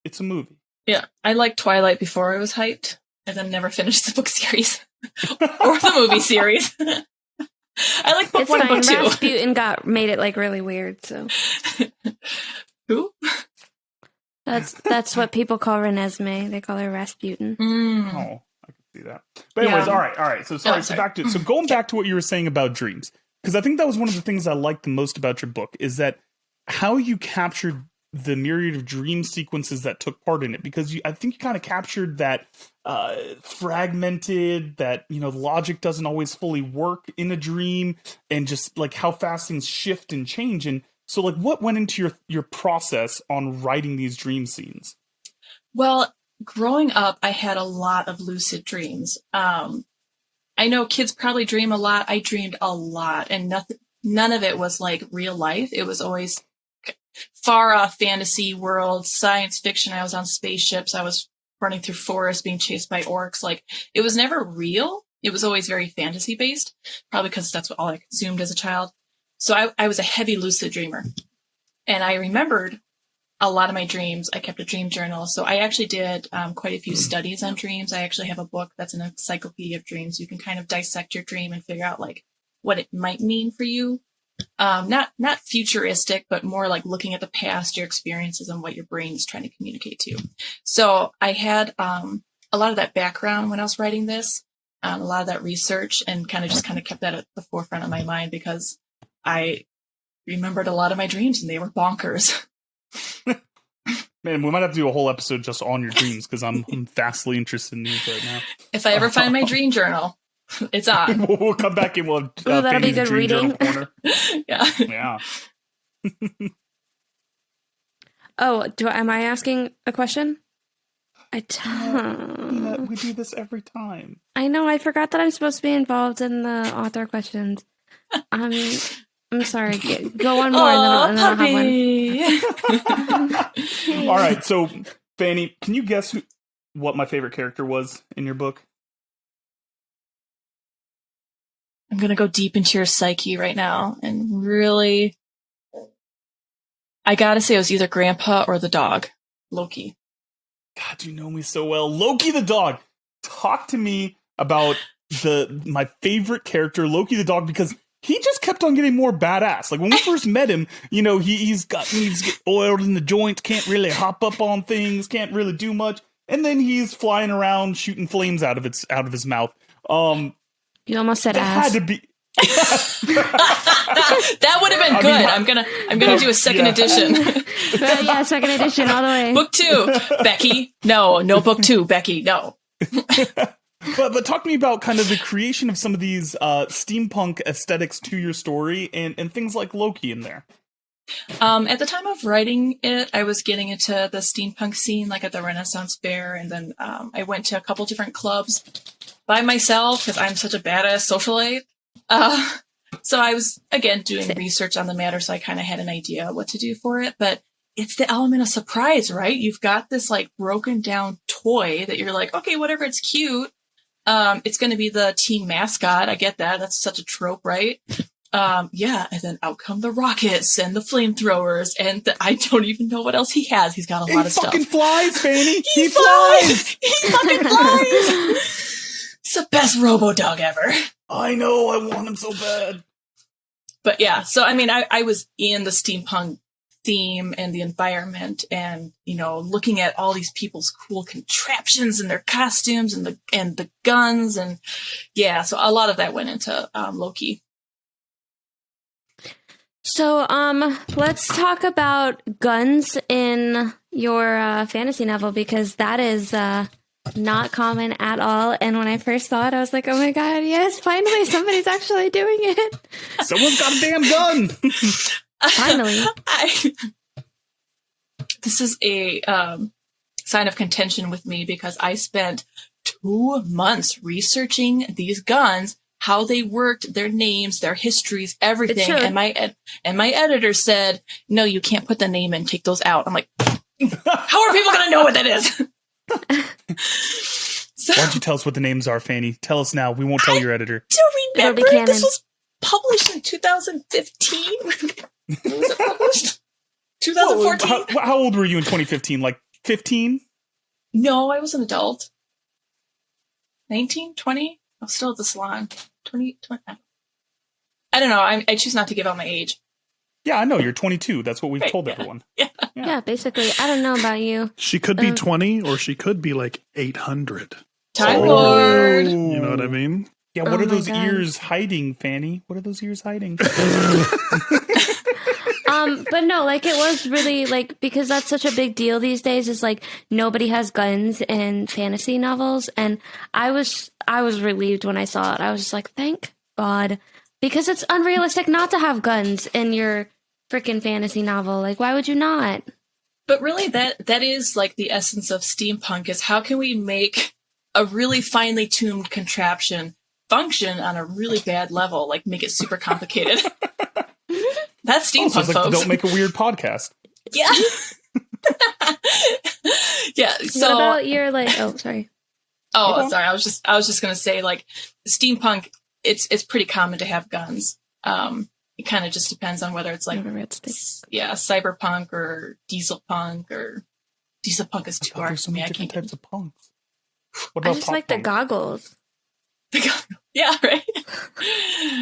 it's a movie. Yeah, I liked Twilight before I was hyped, and then never finished the book series or the movie series. I like book It's one fine. and book two. Rasputin made it like really weird. So Who? that's what people call Renesmee. They call her Rasputin. Oh, I can see that. But anyways, Yeah. all right. So sorry. So back to going back to what you were saying about dreams, because I think that was one of the things I liked the most about your book is that how you captured the myriad of dream sequences that took part in it. Because I think you kind of captured that fragmented, that logic doesn't always fully work in a dream, and just like how fast things shift and change. And so, like, what went into your process on writing these dream scenes? Well, growing up, I had a lot of lucid dreams. I know kids probably dream a lot. I dreamed a lot, and none of it was like real life. It was always far off fantasy world, science fiction. I was on spaceships. I was running through forests, being chased by orcs. Like, it was never real. It was always very fantasy based, probably because that's all I consumed as a child. So I was a heavy lucid dreamer, and I remembered a lot of my dreams. I kept a dream journal. So I actually did quite a few studies on dreams. I actually have a book that's an encyclopedia of dreams. You can kind of dissect your dream and figure out like what it might mean for you. Not futuristic, but more like looking at the past, your experiences, and what your brain is trying to communicate to you. So I had a lot of that background when I was writing this, a lot of that research, and kind of kept that at the forefront of my mind because I remembered a lot of my dreams and they were bonkers. Man, we might have to do a whole episode just on your dreams because I'm vastly interested in these right now. If I ever find my dream journal, it's on. We'll come back and we'll have that'll be Fanny's good dream reading. journal corner. Yeah. Yeah. Oh, am I asking a question? We do this every time. I know. I forgot that I'm supposed to be involved in the author questions. I'm I'm sorry. Go one more, and then I'll have one. All right, so Fanny, can you guess what my favorite character was in your book? I'm going to go deep into your psyche right now and really, I got to say it was either Grandpa or the dog, Loki. God, you know me so well. Loki the dog. Talk to me about my favorite character, Loki the dog, because he just kept on getting more badass. Like when we first met him, he's needs to get oiled in the joints, can't really hop up on things, can't really do much, and then he's flying around shooting flames out of his mouth. You almost said that ass. had to be. That would have been good. I'm gonna do a second edition. Yeah, second edition all the way. Book 2, Becky. No, book 2, Becky. No. But talk to me about kind of the creation of some of these steampunk aesthetics to your story and things like Loki in there. At the time of writing it, I was getting into the steampunk scene, like at the Renaissance Fair, and then I went to a couple different clubs by myself because I'm such a badass socialite. So I was, again, doing research on the matter, so I kind of had an idea what to do for it, but it's the element of surprise, right? You've got this like broken down toy that you're like, okay, whatever, it's cute. It's going to be the team mascot. I get that. That's such a trope, right? Yeah. And then out come the rockets and the flamethrowers, and I don't even know what else he has. He's got a lot of stuff. He fucking flies, Fanny. He flies. He fucking flies. It's the best robo-dog ever. I know. I want him so bad. But yeah, so I mean, I was in the steampunk theme and the environment, and looking at all these people's cool contraptions and their costumes and the guns, and yeah, so a lot of that went into Loki. So let's talk about guns in your fantasy novel, because that is not common at all. And when I first saw it, I was like, oh my god, yes, finally somebody's actually doing it. Someone's got a damn gun. Finally. This is a sign of contention with me, because I spent 2 months researching these guns, how they worked, their names, their histories, everything. And my editor said, no, you can't put the name in, take those out. I'm like, how are people going to know what that is? So, why don't you tell us what the names are, Fanny? Tell us now. We won't tell your editor. Do you remember? This was published in 2015. When was it published? 2014. How old were you in 2015? Like 15? No, I was an adult. 19, 20? I was still at the salon. 20. I don't know. I choose not to give out my age. Yeah, I know. You're 22. That's what we've told everyone. Yeah, basically. I don't know about you. She could be 20, or she could be like 800. Time Lord. You know what I mean? Yeah, what are those ears hiding, Fanny? What are those ears hiding? But no, like it was really like, because that's such a big deal these days, is like nobody has guns in fantasy novels, and I was relieved when I saw it. I was just like, thank God, because it's unrealistic not to have guns in your freaking fantasy novel. Like, why would you not? But really, that is like the essence of steampunk, is how can we make a really finely tuned contraption function on a really bad level, like make it super complicated. That's steampunk, it's like folks. Don't make a weird podcast. Yeah. Yeah. So what about your sorry. Oh, sorry. I was just gonna say, like, steampunk, it's pretty common to have guns. It kind of just depends on whether it's like cyberpunk or dieselpunk, or dieselpunk is too hard. There's so many different types of punks. What I about just like the goggles. Yeah, right.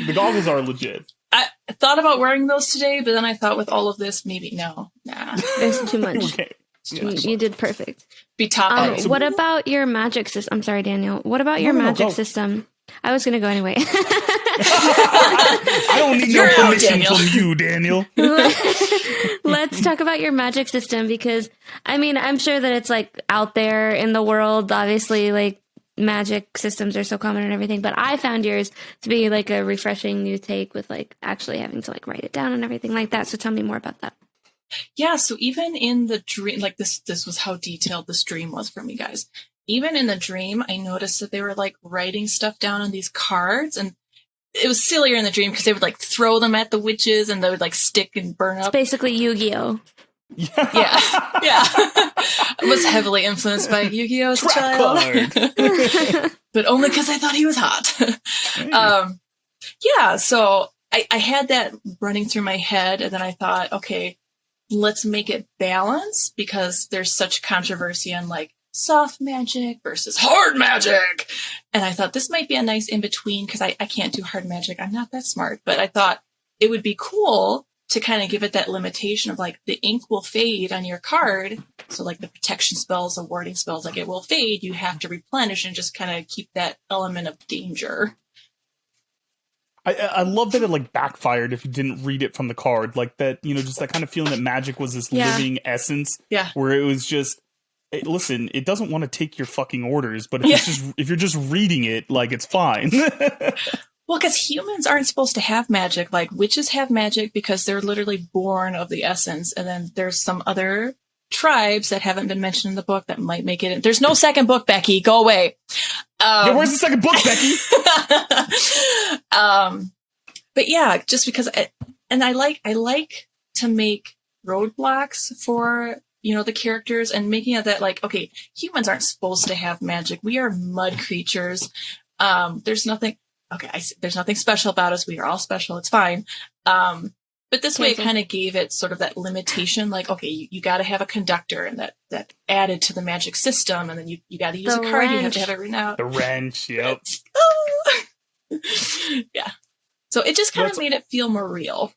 The goggles are legit. I thought about wearing those today, but then I thought, with all of this, maybe nah. There's too much. Okay. You did perfect. Be top. What about your magic system? I'm sorry, Daniel. What about your magic system? I was going to go anyway. I don't need no permission from you, Daniel. Let's talk about your magic system, because, I mean, I'm sure that it's, like, out there in the world. Obviously, like, magic systems are so common and everything, but I found yours to be, like, a refreshing new take with, like, actually having to, like, write it down and everything like that. So tell me more about that. Yeah, so even in the dream, like, this was how detailed this dream was for me, guys. Even in the dream, I noticed that they were, like, writing stuff down on these cards, and it was sillier in the dream because they would like throw them at the witches and they would like stick and burn It's up. basically Yu-Gi-Oh. Yeah. I was heavily influenced by Yu-Gi-Oh as a child. But only because I thought he was hot. So I had that running through my head, and then I thought, okay, let's make it balanced because there's such controversy on like soft magic versus hard magic. And I thought this might be a nice in-between because I can't do hard magic. I'm not that smart, but I thought it would be cool to kind of give it that limitation of like the ink will fade on your card. So like the protection spells, the warding spells, like it will fade. You have to replenish and just kind of keep that element of danger. I love that it like backfired if you didn't read it from the card. Like that, just that kind of feeling that magic was this living essence. Yeah. Where it was just, listen, it doesn't want to take your fucking orders, but if you're just reading it, like it's fine. Well, because humans aren't supposed to have magic. Like, witches have magic because they're literally born of the essence. And then there's some other tribes that haven't been mentioned in the book that might make it. There's no second book, Becky. Go away. Where's the second book, Becky? But yeah, just because I like to make roadblocks for, the characters and making it that like, okay, humans aren't supposed to have magic. We are mud creatures. There's nothing special about us. We are all special. It's fine. But this way it kind of gave it sort of that limitation, like, okay, you got to have a conductor and that added to the magic system. And then you got to use a card. Wrench. You have to have it written out. The wrench. Yep. Yeah. So it just kind of made it feel more real.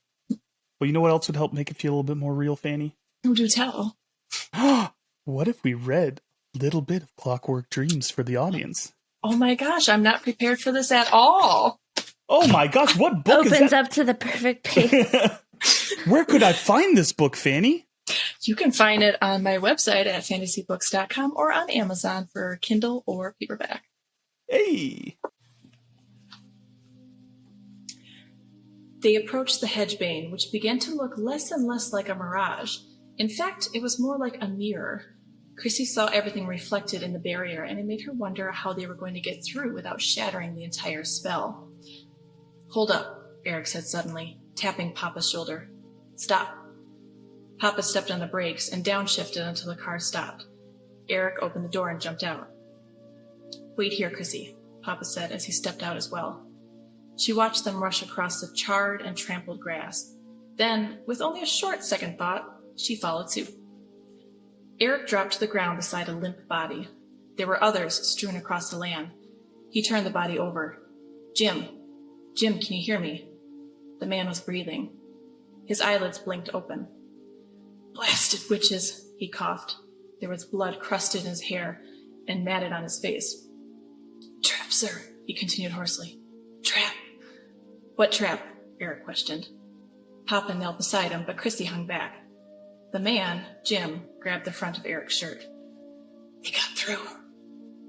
Well, you know what else would help make it feel a little bit more real, Fanny? Oh, do tell. What if we read a little bit of Clockwork Dreams for the audience? Oh my gosh, I'm not prepared for this at all. Oh my gosh, what book is that? Opens up to the perfect page. Where could I find this book, Fanny? You can find it on my website at fantasybooks.com or on Amazon for Kindle or paperback. Hey! They approached the hedgebane, which began to look less and less like a mirage. In fact, it was more like a mirror. Chrissy saw everything reflected in the barrier, and it made her wonder how they were going to get through without shattering the entire spell. Hold up, Eric said suddenly, tapping Papa's shoulder. Stop. Papa stepped on the brakes and downshifted until the car stopped. Eric opened the door and jumped out. Wait here, Chrissy, Papa said as he stepped out as well. She watched them rush across the charred and trampled grass. Then, with only a short second thought, she followed suit. Eric dropped to the ground beside a limp body. There were others strewn across the land. He turned the body over. Jim, can you hear me? The man was breathing. His eyelids blinked open. Blasted witches, he coughed. There was blood crusted in his hair and matted on his face. Trap, sir, he continued hoarsely. Trap. What trap? Eric questioned. Papa knelt beside him, but Chrissy hung back. The man, Jim, grabbed the front of Eric's shirt. They got through.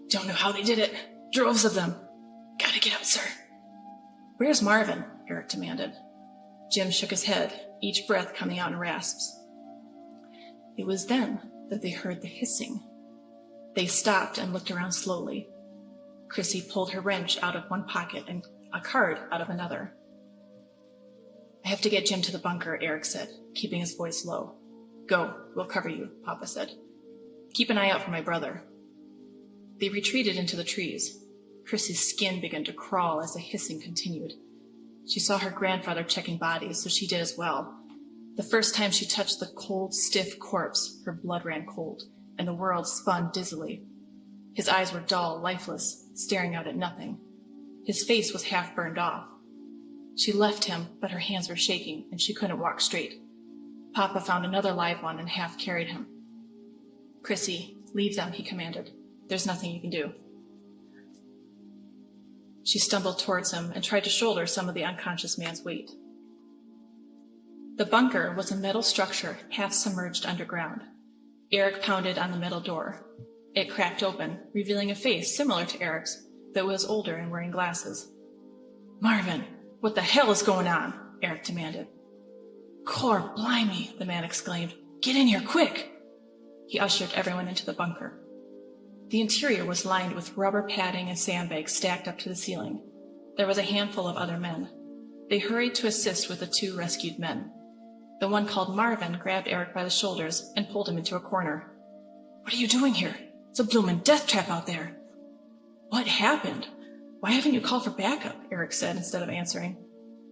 Don't know how they did it. Droves of them. Gotta get out, sir. Where's Marvin? Eric demanded. Jim shook his head, each breath coming out in rasps. It was then that they heard the hissing. They stopped and looked around slowly. Chrissy pulled her wrench out of one pocket and a card out of another. I have to get Jim to the bunker, Eric said, keeping his voice low. Go, we'll cover you, Papa said. Keep an eye out for my brother. They retreated into the trees. Chrissy's skin began to crawl as the hissing continued. She saw her grandfather checking bodies, so she did as well. The first time she touched the cold, stiff corpse, her blood ran cold, and the world spun dizzily. His eyes were dull, lifeless, staring out at nothing. His face was half burned off. She left him, but her hands were shaking, and she couldn't walk straight. Papa found another live one and half carried him. Chrissy, leave them, he commanded. There's nothing you can do. She stumbled towards him and tried to shoulder some of the unconscious man's weight. The bunker was a metal structure half submerged underground. Eric pounded on the metal door. It cracked open, revealing a face similar to Eric's, but was older and wearing glasses. Marvin, what the hell is going on? Eric demanded. Cor blimey, the man exclaimed. Get in here, quick! He ushered everyone into the bunker. The interior was lined with rubber padding and sandbags stacked up to the ceiling. There was a handful of other men. They hurried to assist with the 2 rescued men. The one called Marvin grabbed Eric by the shoulders and pulled him into a corner. "What are you doing here? It's a bloomin' death trap out there." "What happened? Why haven't you called for backup?" Eric said instead of answering.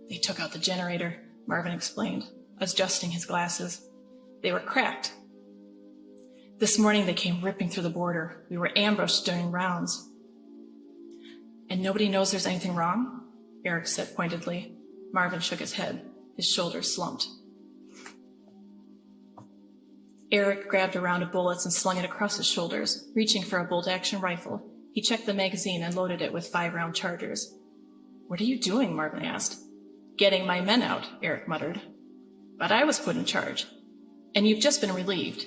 "They took out the generator," Marvin explained, adjusting his glasses. "They were cracked. This morning they came ripping through the border. We were ambushed during rounds." "And nobody knows there's anything wrong?" Eric said pointedly. Marvin shook his head. His shoulders slumped. Eric grabbed a round of bullets and slung it across his shoulders. Reaching for a bolt-action rifle, he checked the magazine and loaded it with 5-round chargers. "What are you doing?" Marvin asked. "Getting my men out," Eric muttered. "But I was put in charge. And you've just been relieved."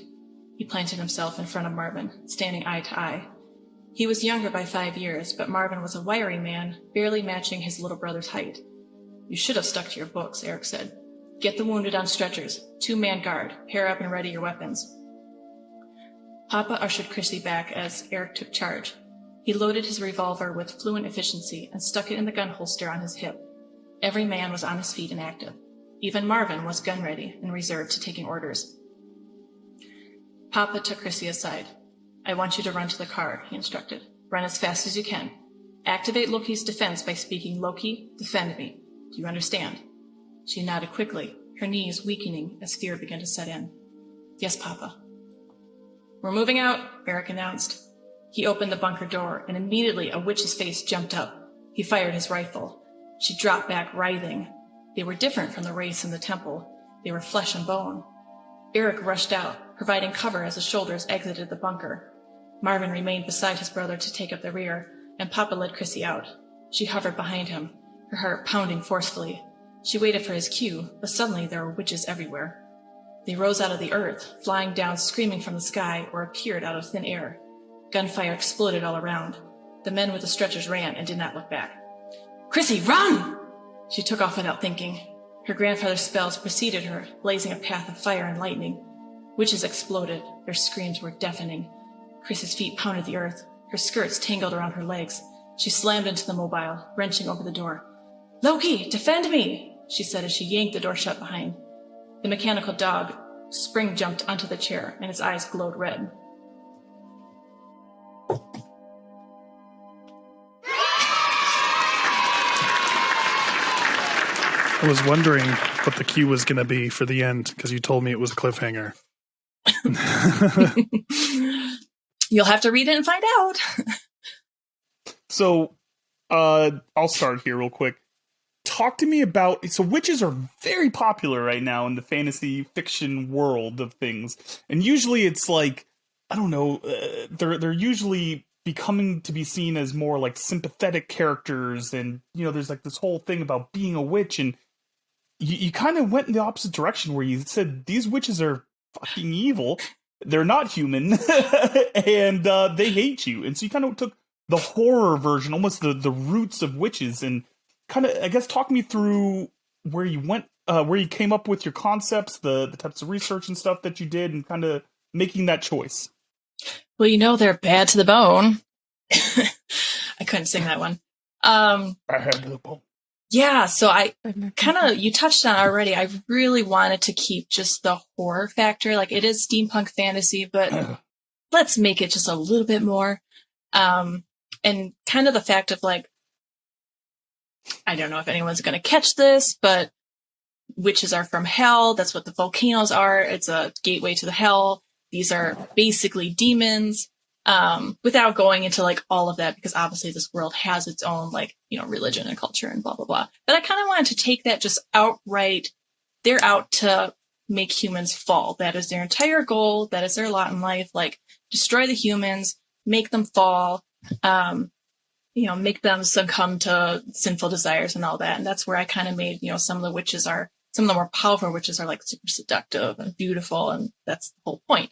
He planted himself in front of Marvin, standing eye to eye. He was younger by 5 years, but Marvin was a wiry man, barely matching his little brother's height. "You should have stuck to your books," Eric said. "Get the wounded on stretchers. 2-man guard. Pair up and ready your weapons." Papa ushered Chrissy back as Eric took charge. He loaded his revolver with fluent efficiency and stuck it in the gun holster on his hip. Every man was on his feet and active. Even Marvin was gun ready and reserved to taking orders. Papa took Chrissy aside. "I want you to run to the car," he instructed. "Run as fast as you can. Activate Loki's defense by speaking, 'Loki, defend me.' Do you understand?" She nodded quickly, her knees weakening as fear began to set in. "Yes, Papa." "We're moving out," Eric announced. He opened the bunker door, and immediately a witch's face jumped up. He fired his rifle. She dropped back, writhing. They were different from the wraiths in the temple. They were flesh and bone. Eric rushed out, providing cover as the soldiers exited the bunker. Marvin remained beside his brother to take up the rear, and Papa led Chrissy out. She hovered behind him, her heart pounding forcefully. She waited for his cue, but suddenly there were witches everywhere. They rose out of the earth, flying down screaming from the sky, or appeared out of thin air. Gunfire exploded all around. The men with the stretchers ran and did not look back. "Chrissy, run!" She took off without thinking. Her grandfather's spells preceded her, blazing a path of fire and lightning. Witches exploded. Their screams were deafening. Chrissy's feet pounded the earth. Her skirts tangled around her legs. She slammed into the mobile, wrenching open the door. "Loki, defend me!" she said as she yanked the door shut behind. The mechanical dog spring-jumped onto the chair, and its eyes glowed red. I was wondering what the cue was going to be for the end because you told me it was a cliffhanger. You'll have to read it and find out. So, I'll start here real quick. Talk to me about, so witches are very popular right now in the fantasy fiction world of things. And usually it's like, I don't know, they're usually becoming to be seen as more like sympathetic characters. And, you know, there's like this whole thing about being a witch. And you kind of went in the opposite direction where you said these witches are fucking evil. They're not human. And they hate you. And so you kind of took the horror version, almost the roots of witches, and kind of, I guess, talk me through where you went, where you came up with your concepts, the types of research and stuff that you did, and kind of making that choice. Well, you know they're bad to the bone. I couldn't sing that one. I had the bone. Yeah, so I kind of, you touched on it already. I really wanted to keep just the horror factor. Like, it is steampunk fantasy, but let's make it just a little bit more. And kind of the fact of, like, I don't know if anyone's going to catch this, but witches are from hell. That's what the volcanoes are. It's a gateway to the hell. These are basically demons. Without going into like all of that, because obviously this world has its own, like, you know, religion and culture and blah, blah, blah. But I kind of wanted to take that just outright. They're out to make humans fall. That is their entire goal. That is their lot in life. Like, destroy the humans, make them fall, you know, make them succumb to sinful desires and all that. And that's where I kind of made, you know, some of the more powerful witches are like super seductive and beautiful. And that's the whole point.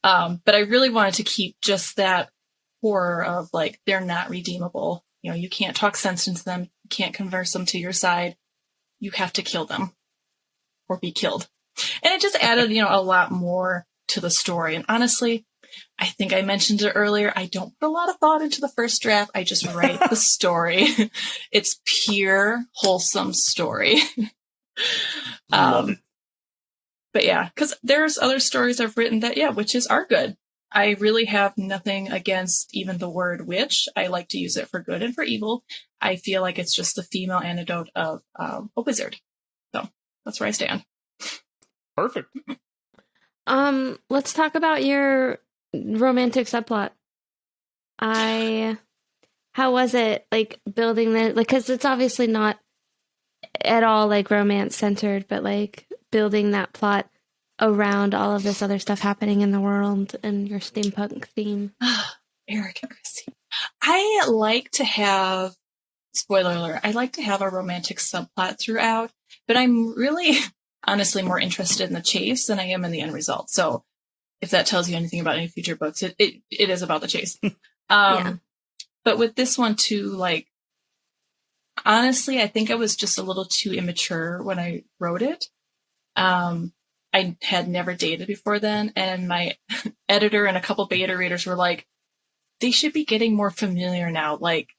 But I really wanted to keep just that horror of, like, they're not redeemable. You know, you can't talk sense into them. You can't converse them to your side. You have to kill them or be killed. And it just added, you know, a lot more to the story. And honestly, I think I mentioned it earlier. I don't put a lot of thought into the first draft. I just write the story. It's pure, wholesome story. Love it. But yeah, because there's other stories I've written that, witches are good. I really have nothing against even the word witch. I like to use it for good and for evil. I feel like it's just the female antidote of a wizard. So that's where I stand. Perfect. Let's talk about your romantic subplot. How was it, like, building the, like, because it's obviously not at all, like, romance centered, but, like, building that plot around all of this other stuff happening in the world and your steampunk theme. Eric and Chrissy. I like to have, spoiler alert, I like to have a romantic subplot throughout, but I'm really honestly more interested in the chase than I am in the end result. So if that tells you anything about any future books, it is about the chase. Yeah. But with this one too, like, honestly, I think I was just a little too immature when I wrote it. I had never dated before then, and my editor and a couple beta readers were like, they should be getting more familiar now. Like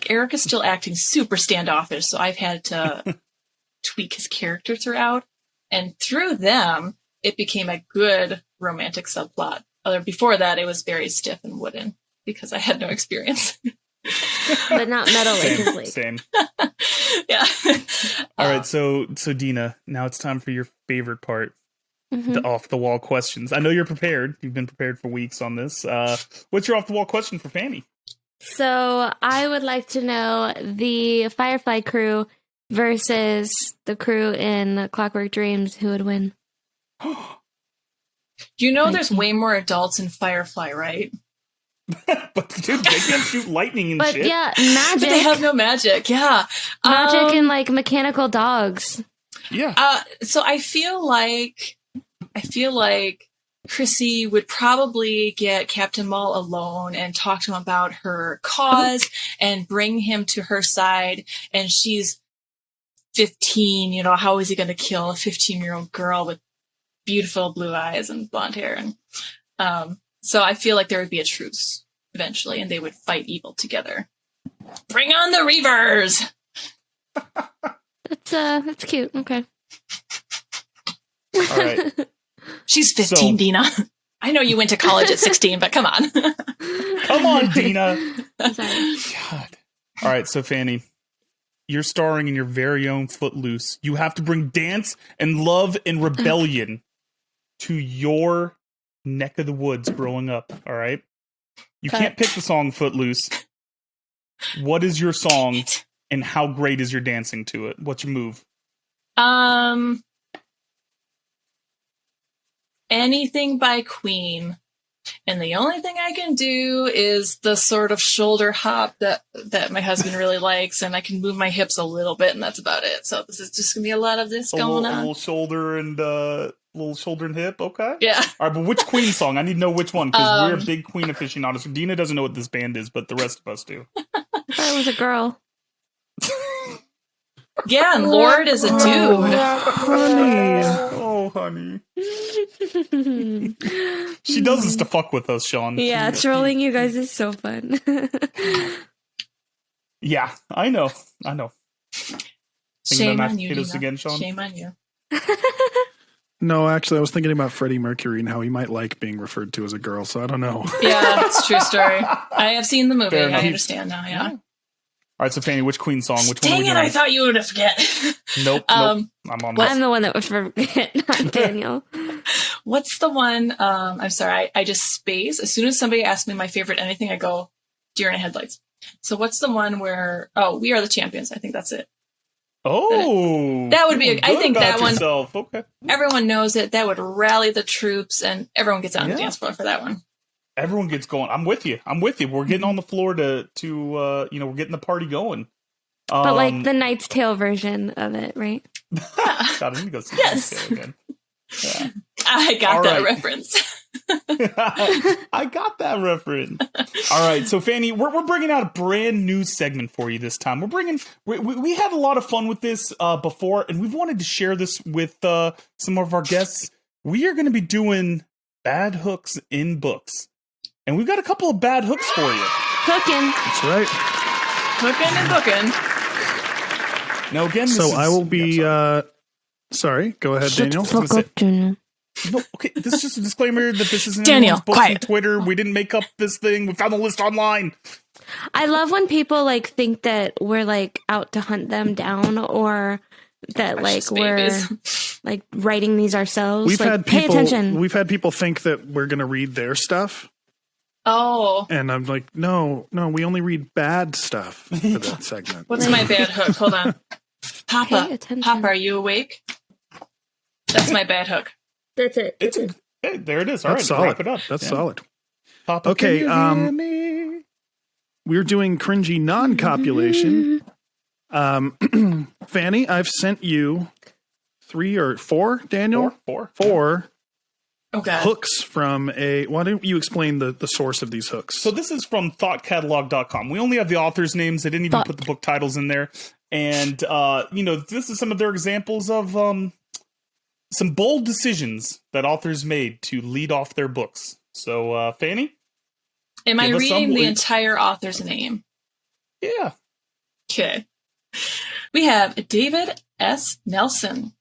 Eric is still acting super standoffish, so I've had to tweak his character throughout. And through them, it became a good romantic subplot. Before that, it was very stiff and wooden because I had no experience. But not metal like his leg. Same. Yeah. All right, so Dina, now it's time for your favorite part. The off-the-wall questions. I know you're prepared. You've been prepared for weeks on this. What's your off-the-wall question for Fanny? So I would like to know the Firefly crew versus the crew in Clockwork Dreams. Who would win? You know there's way more adults in Firefly, right? But dude, they can't shoot lightning and shit. But yeah, magic. But they have no magic. Yeah. Magic and like mechanical dogs. Yeah. So I feel like Chrissy would probably get Captain Mull alone and talk to him about her cause and bring him to her side. And she's 15, how is he going to kill a 15-year-old girl with beautiful blue eyes and blonde hair? And so I feel like there would be a truce eventually, and they would fight evil together. Bring on the Reavers! That's cute. Okay. All right. She's 15, Dina. I know you went to college at 16, but come on. Come on, Dina. I'm sorry. God. All right, so Fanny, you're starring in your very own Footloose. You have to bring dance and love and rebellion to your neck of the woods growing up, all right? You can't pick the song Footloose. What is your song, and how great is your dancing to it? What's your move? Anything by Queen. And the only thing I can do is the sort of shoulder hop that my husband really likes, and I can move my hips a little bit, and that's about it. So this is just going to be a lot of this going on. A little shoulder and hip, okay? Yeah. All right, but which Queen song? I need to know which one, because we're big Queen aficionados. Dina doesn't know what this band is, but the rest of us do. I thought it was a girl. Yeah, and Lord is a dude. Oh, honey. She does this to fuck with us, Sean. Yeah, trolling you guys is so fun. Yeah, I know. Shame on you, hit us Dina. again, Sean? Shame on you. No, actually, I was thinking about Freddie Mercury and how he might like being referred to as a girl, so I don't know. Yeah, it's a true story. I have seen the movie. Fair enough. I understand now, yeah. All right, so Fanny, which Queen song? Which one are we Dang it, doing? I thought you would have forget. Nope. I'm on this. I'm the one that would forget, not Daniel. What's the one? I'm sorry, I just space. As soon as somebody asks me my favorite anything, I go Deer in Headlights. So what's the one where? Oh, We Are the Champions. I think that's it. Oh, that would be. I think that one. Yourself. Okay. Everyone knows it. That would rally the troops, and everyone gets on the dance floor for that one. Everyone gets going. I'm with you. We're getting on the floor to we're getting the party going. But like the Knight's Tale version of it, right? God, I need to go see Knight's Tale again. Yeah. I got that reference. I got that reference. All right, so Fanny, we're bringing out a brand new segment for you this time. We had a lot of fun with this before, and we've wanted to share this with some of our guests. We are going to be doing bad hooks in books. And we've got a couple of bad hooks for you. Cooking. That's right. Hooking and booking. Now, again, So I will be. Sorry, go ahead, Daniel. Fuck up, Junior. No, okay, this is just a disclaimer that this isn't Daniel, anyone's books quiet. on Twitter. We didn't make up this thing. We found the list online. I love when people like think that we're like out to hunt them down, or that like Precious we're babies. like writing these ourselves. We've like, had pay people. attention. We've had people think that we're going to read their stuff, Oh, and I'm like, no, we only read bad stuff for that segment. what's my bad hook? Hold on. Pay Papa, attention. Papa, are you awake? That's my bad hook. That's it. Hey, there it is. All right, That's solid. wrap it up. That's Yeah. solid. Papa, Okay, can you hear me? We're doing cringy non-copulation. Fanny, I've sent you 3 or 4, Daniel? Four Oh, God. hooks from a... Why don't you explain the source of these hooks? So this is from thoughtcatalog.com. We only have the authors' names. They didn't even put the book titles in there. And, this is some of their examples of some bold decisions that authors made to lead off their books. So, Fanny? Am I give us reading some- the entire author's name? Yeah. Okay. We have David S. Nelson.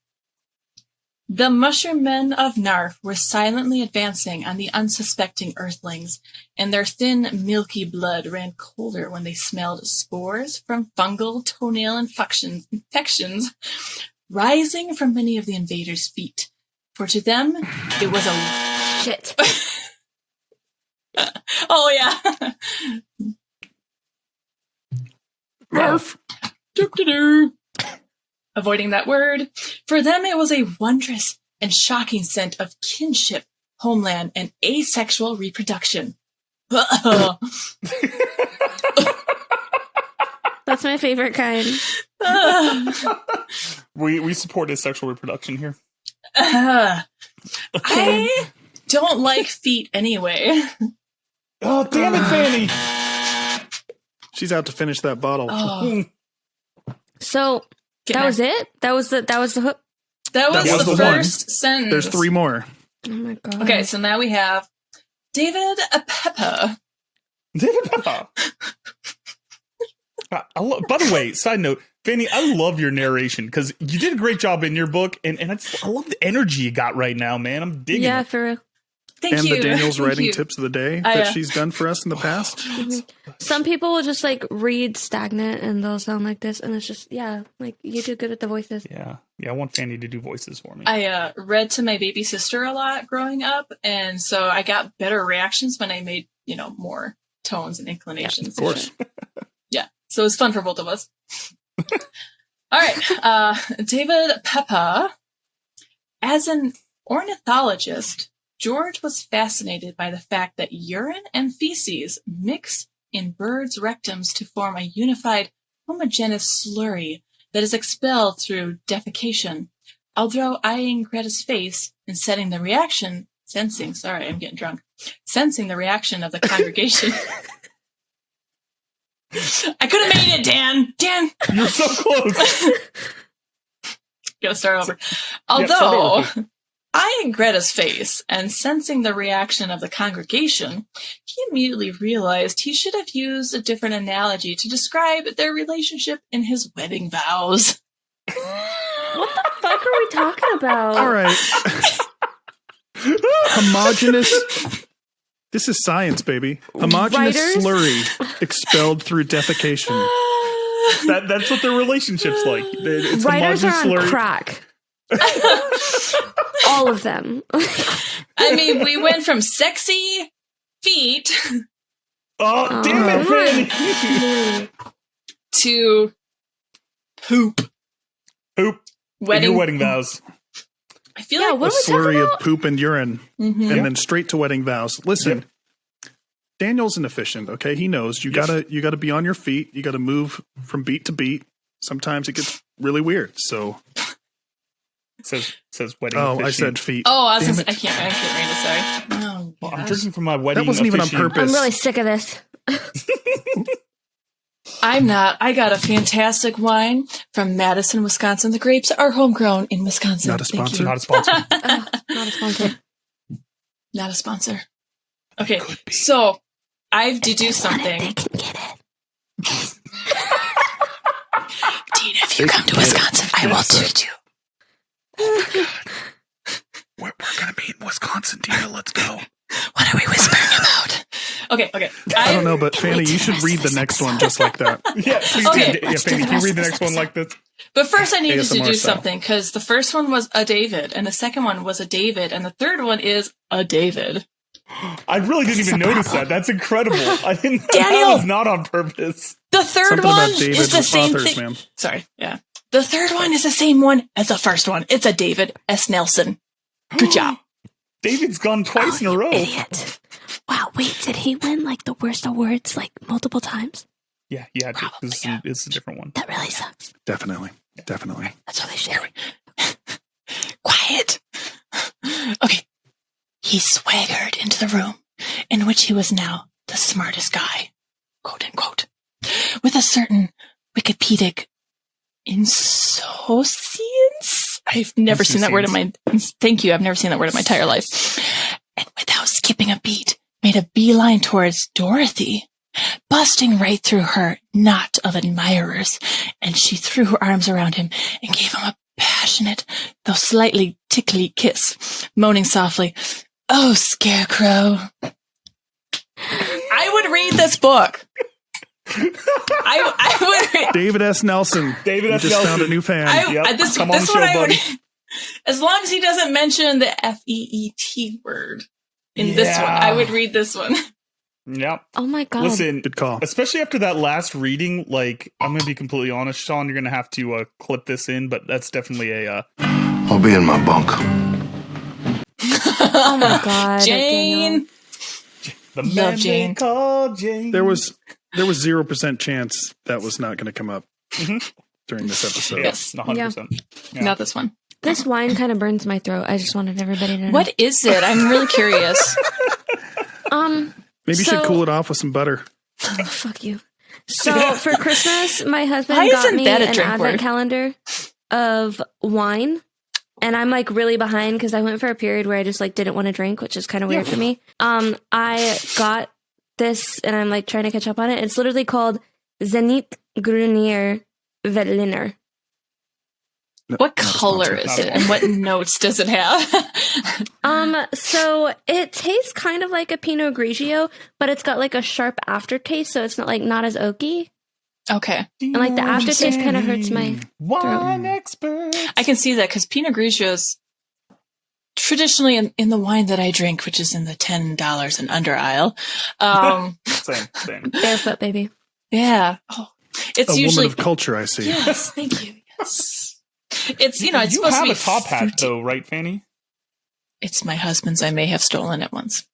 The mushroom men of Narf were silently advancing on the unsuspecting earthlings, and their thin, milky blood ran colder when they smelled spores from fungal toenail infections rising from many of the invaders' feet. For to them, it was a... Shit. Oh, yeah. Narf. Doo-doo-doo. Avoiding that word. For them, it was a wondrous and shocking scent of kinship, homeland, and asexual reproduction. That's my favorite kind. We support asexual reproduction here. I don't like feet anyway. Oh, damn it, Fanny! She's out to finish that bottle. Oh, So get that mad. was it. That was the hook. That was was the the one. first sentence. There's 3 more. Oh my god. Okay, so now we have David Pepper. David Pepper. By the way, side note, Fanny, I love your narration because you did a great job in your book, and I love the energy you got right now, man. I'm digging Yeah, it. for real. Thank And you. the Daniel's Thank writing you. tips of the day I, that she's done for us in the past. Some people will just like read stagnant and they'll sound like this, and it's just like you do good at the voices. Yeah, I want Fanny to do voices for me. I read to my baby sister a lot growing up, and so I got better reactions when I made, more tones and inclinations. Of course. Yeah, so it was fun for both of us. All right, David Pepper. As an ornithologist, George was fascinated by the fact that urine and feces mix in birds' rectums to form a unified, homogeneous slurry that is expelled through defecation. Although eyeing Greta's face and sensing the reaction of the congregation. I could have made it, Dan! You're so close. Gotta start over. start Although, over. eyeing Greta's face and sensing the reaction of the congregation, he immediately realized he should have used a different analogy to describe their relationship in his wedding vows. What the fuck are we talking about? All right. Homogeneous. This is science, baby. Homogeneous Writers? slurry expelled through defecation. That's what their relationship's like. It's Writers are homogeneous on slurry. crack. All of them. I mean, we went from sexy feet Oh, damn it, Fanny! to poop. Poop. In Wedding. your wedding vows. I feel Yeah, like what A are we talking slurry about? of poop and urine, Mhm. and then straight to wedding vows. Listen, Daniel's inefficient. Okay, he knows you Yes. gotta be on your feet. You gotta move from beat to beat. Sometimes it gets really weird. So, Says wedding. I officiant. said feet. Oh, I was Damn gonna say, it. I can't read it, sorry. Oh, Well, I'm gosh. drinking from my wedding. That wasn't even on officiant. purpose. I'm really sick of this. I'm not. I got a fantastic wine from Madison, Wisconsin. The grapes are homegrown in Wisconsin. Not a Thank sponsor. you. Not a sponsor. Not a sponsor. Not a sponsor. Okay, so I've deduced something. They can get it. Tina, if you come to Wisconsin, I will treat you. We're going to be in Wisconsin, Tina. Let's go. What are we whispering about? Okay. I don't know, but Fanny, you should read the next one just like that. Yeah, please Okay. do. Yeah, Fanny, can you read the next one like this? But first I needed to ASMR do style. something, because the first one was a David, and the second one was a David, and the third one is a David. I really didn't even notice that. That's incredible. I didn't. Daniel! That was not on purpose. The third Something one about David's is the same authors, thing. man. Sorry, yeah. The third one is the same one as the first one. It's a David S. Nelson. Good job. David's gone twice in a row. Idiot. Wow, wait, did he win like the worst awards like multiple times? Yeah, this is a different one. That really sucks. Definitely. That's what they should. Quiet. Okay. He swaggered into the room in which he was now the smartest guy, quote unquote, with a certain Wikipedic insouciance. I've never seen that word in my, thank you, I've never seen that word in my entire life. And without skipping a beat, made a beeline towards Dorothy, busting right through her knot of admirers, and she threw her arms around him and gave him a passionate, though slightly tickly kiss, moaning softly, "Oh, Scarecrow." I would read this book. I would read. David S. Nelson. David You S. just Nelson. found a new fan. This Come on one the show, I would, buddy. as long as he doesn't mention the FEET word in this one, I would read this one. Yep. Oh my god. Listen, Good call. especially after that last reading, like, I'm going to be completely honest, Sean, you're going to have to clip this in, but that's definitely a... I'll be in my bunk. Oh my god. Daniel. Jane. the Love man Jane. they call Jane. There was 0% chance that was not going to come up during this episode. Yes, 100%. Yeah. Not this one. This wine kind of burns my throat. I just wanted everybody to know. What is it? I'm really curious. Maybe you So- should cool it off with some butter. Oh, fuck you. So for Christmas, my husband Why got isn't me that a an drink advent word? calendar of wine. And I'm like really behind because I went for a period where I just like didn't want to drink, which is kind of weird for me. I got this and I'm like trying to catch up on it. It's literally called Zenit Grunier Veltliner. No, What not a color sponsor. is Not it, a and what notes does it have? So it tastes kind of like a Pinot Grigio, but it's got like a sharp aftertaste, so it's not like not as oaky. Okay, And like the aftertaste kind of hurts my wine expert. I can see that because Pinot Grigio is traditionally in the wine that I drink, which is in the $10 and under aisle. Same. barefoot, baby. Yeah. Oh, it's A usually woman of culture, I see. yes. Thank you. Yes. It's it's you supposed have to be a top hat, fruity. though, right, Fanny? It's my husband's. I may have stolen it once.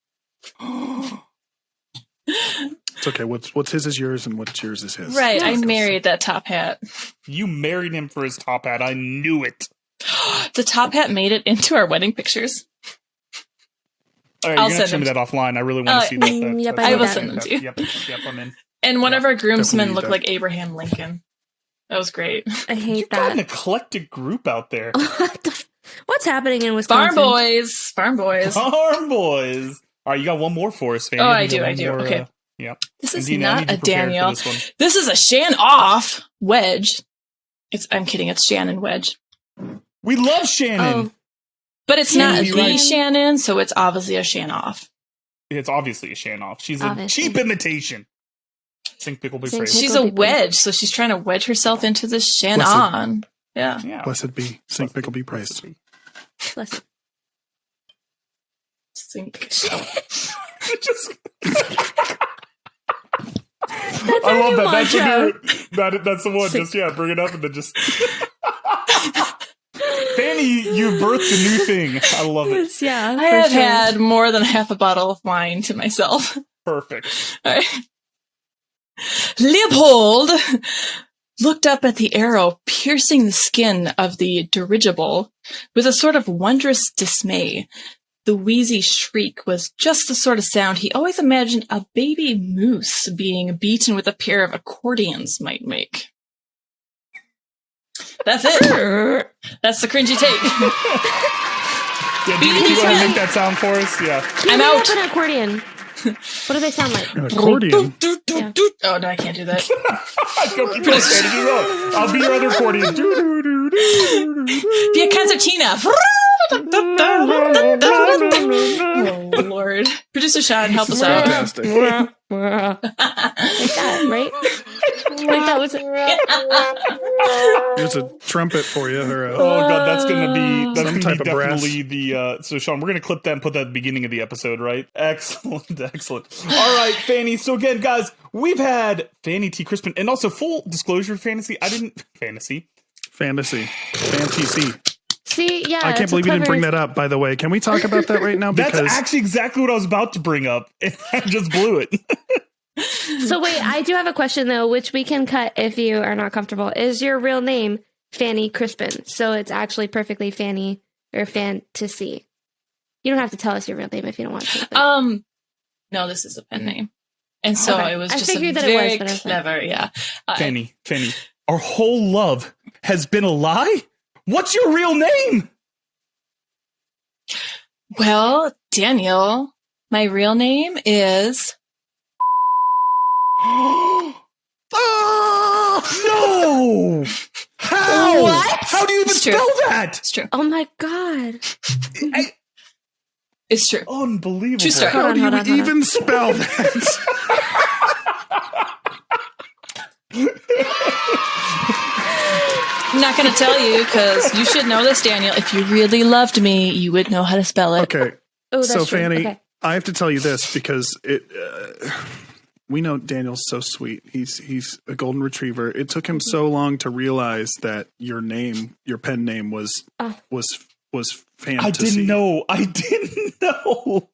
It's okay. What's his is yours and what's yours is his. Right. I married that top hat. You married him for his top hat. I knew it. The top hat made it into our wedding pictures. All right, I'll you're going to send send me them. that offline. I really want to see that. yep, That's- I will that's- send them to you. Yep, I'm in. And one of our groomsmen definitely looked that. like Abraham Lincoln. That was great. I hate You got an that. eclectic group out there. What's happening in Wisconsin? Farm boys. Farm boys. Farm boys. All right, you got one more for us, Fanny. Oh, I You got do. one more, Okay. Yep. This is And Dina, I not need a you prepared for Daniel. this one. This is a Shan off wedge. I'm kidding. It's Shannon wedge. We love Shannon. Oh, But it's Shannon, not you're the right. Shannon, so it's obviously a Shan off. It's obviously a Shan off. She's a Obviously. cheap imitation. Sink pickle be Sink praised. pickle. She's a be wedge, so she's trying to wedge herself into this Shan Bless her. on. Yeah. Yeah. Blessed be Saint Pickle be praised. bless you. Sink. Just- That's I our love new that. That's, mantra. that's the one. Just, bring it up and then just... Fanny, you birthed a new thing. I love it. Yes, yeah, I have had more than half a bottle of wine to myself. Perfect. All right. Leopold looked up at the arrow piercing the skin of the dirigible with a sort of wondrous dismay. The wheezy shriek was just the sort of sound he always imagined a baby moose being beaten with a pair of accordions might make. That's it. That's the cringy take. Yeah, do you go ahead and make that sound for us? Yeah. I'm out. An accordion. What do they sound like? An accordion. Yeah. Oh, no, I can't do that. Go keep going, Fanny. Keep going. I'll be your other accordion. Be a concertina. Oh, Lord. Producer Sean, help us out. Fantastic. Like that, right? Like that was. There's a trumpet for you. Or a, Oh god, that's gonna be type of brass. definitely the. So Sean, we're gonna clip that and put that at the beginning of the episode, right? Excellent, excellent. All right, Fanny. So again, guys, we've had Fanny T, Crispin, and also full disclosure, fantasy. Fantasy. See, yeah. I can't believe you didn't bring that up. By the way, can we talk about that right now? That's Because actually exactly what I was about to bring up, and I just blew it. So wait, I do have a question though, which we can cut if you are not comfortable. Is your real name Fanny Crispin? So it's actually perfectly Fanny or Fantasy. You don't have to tell us your real name if you don't want to. But. No, this is a pen name. And so Okay. it was I just figured that it very was, but I was like- clever, yeah. Fanny, our whole love has been a lie? What's your real name? Well, Daniel, my real name is... No! How? What? How do you even It's true. spell that? It's true. Oh my god! It's true. Unbelievable. True story. how do you hold on. even spell that? I'm not going to tell you because you should know this, Daniel. If you really loved me, you would know how to spell it. Okay. Oh, that's So true. Fanny, Okay. I have to tell you this because we know Daniel's so sweet. He's a golden retriever. It took him so long to realize that your pen name was Fantasy. I didn't know.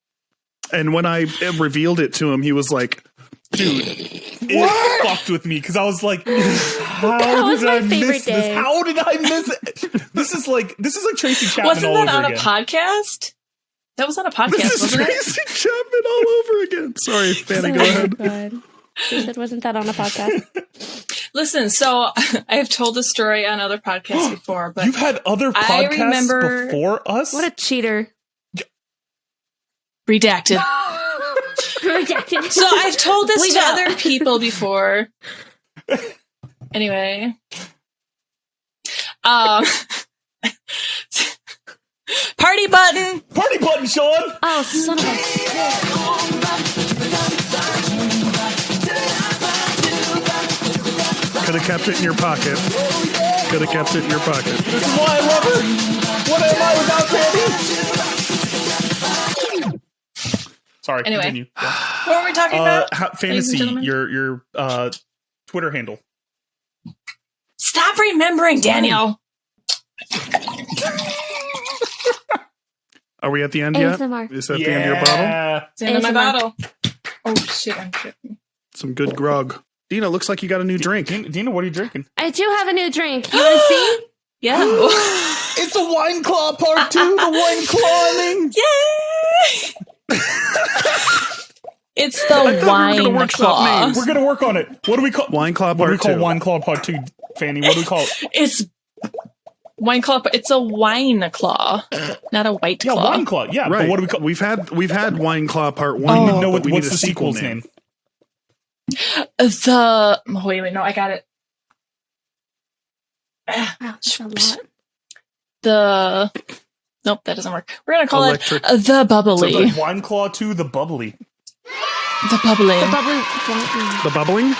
And when I revealed it to him, he was like, Dude, it fucked with me because I was like, how was did my I favorite miss this? day. How did I miss it? This is like Tracy Chapman Wasn't all that over on again. a podcast? That was on a podcast, this is wasn't it? Tracy Chapman all over again. Sorry, Fanny, go ahead. Oh my god! She said, "Wasn't that on a podcast?" Listen, so I have told this story on other podcasts before, but You've had other I podcasts remember- before us? What a cheater! redacted. Rejected. So I've told this Bleep to out. other people before. Anyway. Party button. Party button, Sean! Oh, son of a! Could have kept it in your pocket. Could have kept it in your pocket. This is why I love her! What am I without Fanny? Sorry, Anyway. continue. Yeah. What were we talking about? ladies and Fantasy, gentlemen? your Twitter handle. Stop remembering, Daniel. Are we at the end yet? ASMR. Is that the end of your bottle? It's the end of my ASMR. bottle. Oh, shit, I'm tripping. Some good grog. Dina, looks like you got a new drink. Dina, what are you drinking? I do have a new drink. You want to see? Yeah. It's the Wine Claw Part 2, the Wine Clawing! Yay! It's the we were gonna wine workshop claw. names. We're gonna work on it. What do we call Wine Claw What do we Part call 2. Wine Claw Part 2, Fanny? What do we call it? It's wine claw. It's a wine claw, not a white Yeah, claw. Wine Claw. Yeah, Right. but what do we call? We've had Wine Claw Part 1. I don't know but we what's need a the sequel sequel's name. Wait, no, I got it. Wow, that's a lot. Nope, that doesn't work. We're gonna call Electric- it the bubbly. The Wine Claw 2, the Bubbly. The bubbling. The bubbly. The bubbling?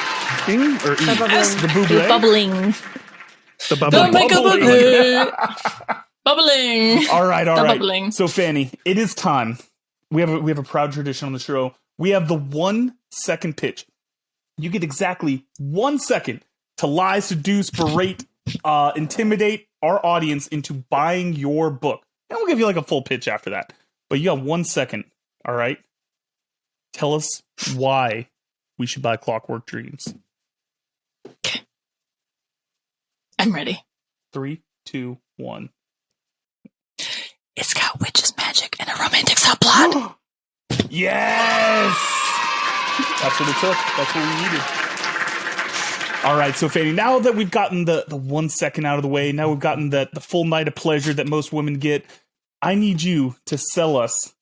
Ing or E? The bubbly. The Bubbly. The bubbling. The The bubbling. make a bubbling. bubbling. All right, all The right. bubbling. So, Fanny, it is time. We have a proud tradition on the show. We have the 1 second pitch. You get exactly 1 second to lie, seduce, berate, intimidate our audience into buying your book. And we'll give you like a full pitch after that. But you got 1 second. All right. Tell us why we should buy Clockwork Dreams. I'm ready. 3, 2, 1. It's got witches, magic, and a romantic subplot. Yes! That's what it took. That's what we needed. All right, so Fanny, now that we've gotten the 1 second out of the way, now we've gotten the full night of pleasure that most women get, I need you to sell us.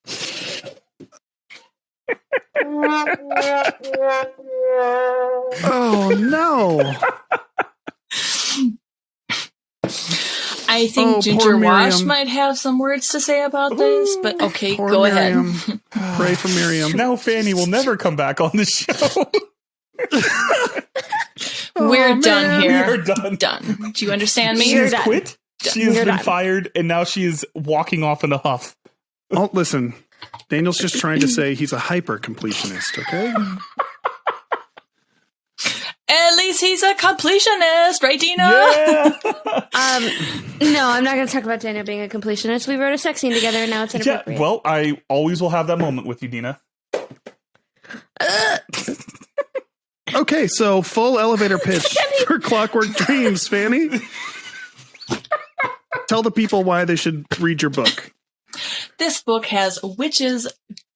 Oh no! I think Oh, Ginger poor Wash Miriam. might have some words to say about this, but okay, Poor go Miriam. ahead. Pray for Miriam. Now Fanny will never come back on the show. We're done We here. are done. Done. Do you understand me? She You're has done. quit. She has You're been done. fired, and now she is walking off in a huff. Oh, listen. Daniel's just trying to say he's a hyper completionist. Okay. At least he's a completionist, right, Dina? Yeah. No, I'm not going to talk about Daniel being a completionist. We wrote a sex scene together, and now it's Yeah, inappropriate. well, I always will have that moment with you, Dina. Okay, so full elevator pitch for Clockwork Dreams, Fanny. Tell the people why they should read your book. This book has witches,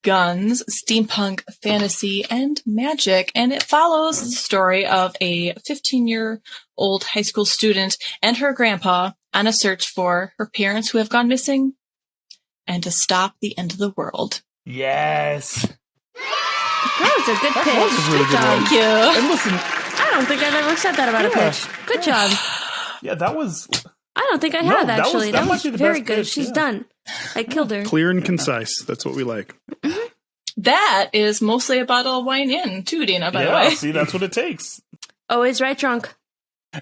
guns, steampunk, fantasy, and magic, and it follows the story of a 15-year-old high school student and her grandpa on a search for her parents who have gone missing and to stop the end of the world. Yes. That was a good pitch. was a really Good good job. one. Thank you. And listen, I don't think I've ever said that about a Yeah. pitch. Good job. yeah, that was... I don't think I No, have, that was- actually. that That might was be the very best good. pitch, She's yeah. done. I killed her. Clear and concise. That's what we like. That is mostly a bottle of wine in, too, Dina, by the Yeah, way. see, that's what it takes. Always right drunk.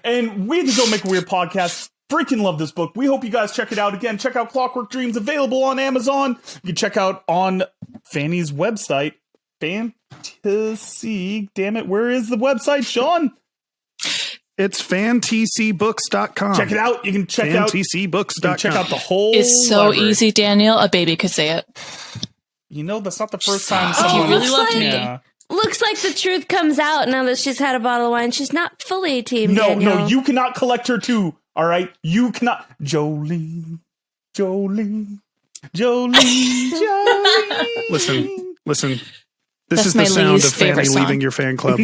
And we at the Don't Make a Weird podcast freaking love this book. We hope you guys check it out. Again, check out Clockwork Dreams, available on Amazon. You can check out on Fanny's website, Fantasy. Damn it, where is the website, Sean? It's fantcbooks.com. Check it out. You can check out. You fantcbooks.com. can check out the whole. It's so library. easy, Daniel. A baby could say it. You know, that's not the first time If someone. you really loved like- me. Yeah. Looks like the truth comes out now that she's had a bottle of wine. She's not fully team No, Daniel. no, you cannot collect her too. All right, you cannot. Jolene, Jolene, Jolene, Jolene. Listen. This That's is my the sound least of Fanny favorite song. leaving your fan club.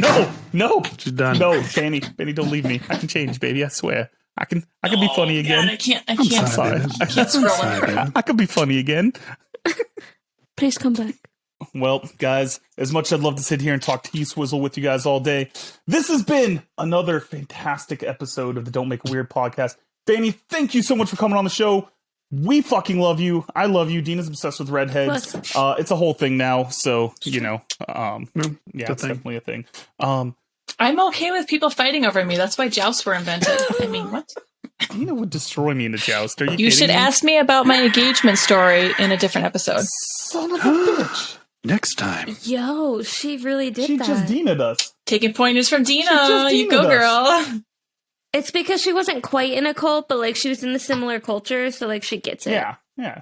No, She's done. no, Fanny, don't leave me. I can change, baby. I swear. I can be funny again. God, I can't. sorry. I can't scroll anymore. I could be funny again. Please come back. Well, guys, as much as I'd love to sit here and talk T-Swizzle with you guys all day, this has been another fantastic episode of the Don't Make a Weird podcast. Fanny, thank you so much for coming on the show. We fucking love you. I love you. Dina's obsessed with redheads. It's a whole thing now, so, you know, yeah, it's thing. definitely a thing. I'm okay with people fighting over me. That's why jousts were invented. I mean, what? Dina would destroy me in a joust. Are you You kidding should me? ask me about my engagement story in a different episode. Son of a bitch. Next time. Yo, she really did She that. just Dina'd us. Taking pointers from Dina. just You go, Dina'd girl. It's because she wasn't quite in a cult, but like she was in the similar culture, so like she gets it. Yeah.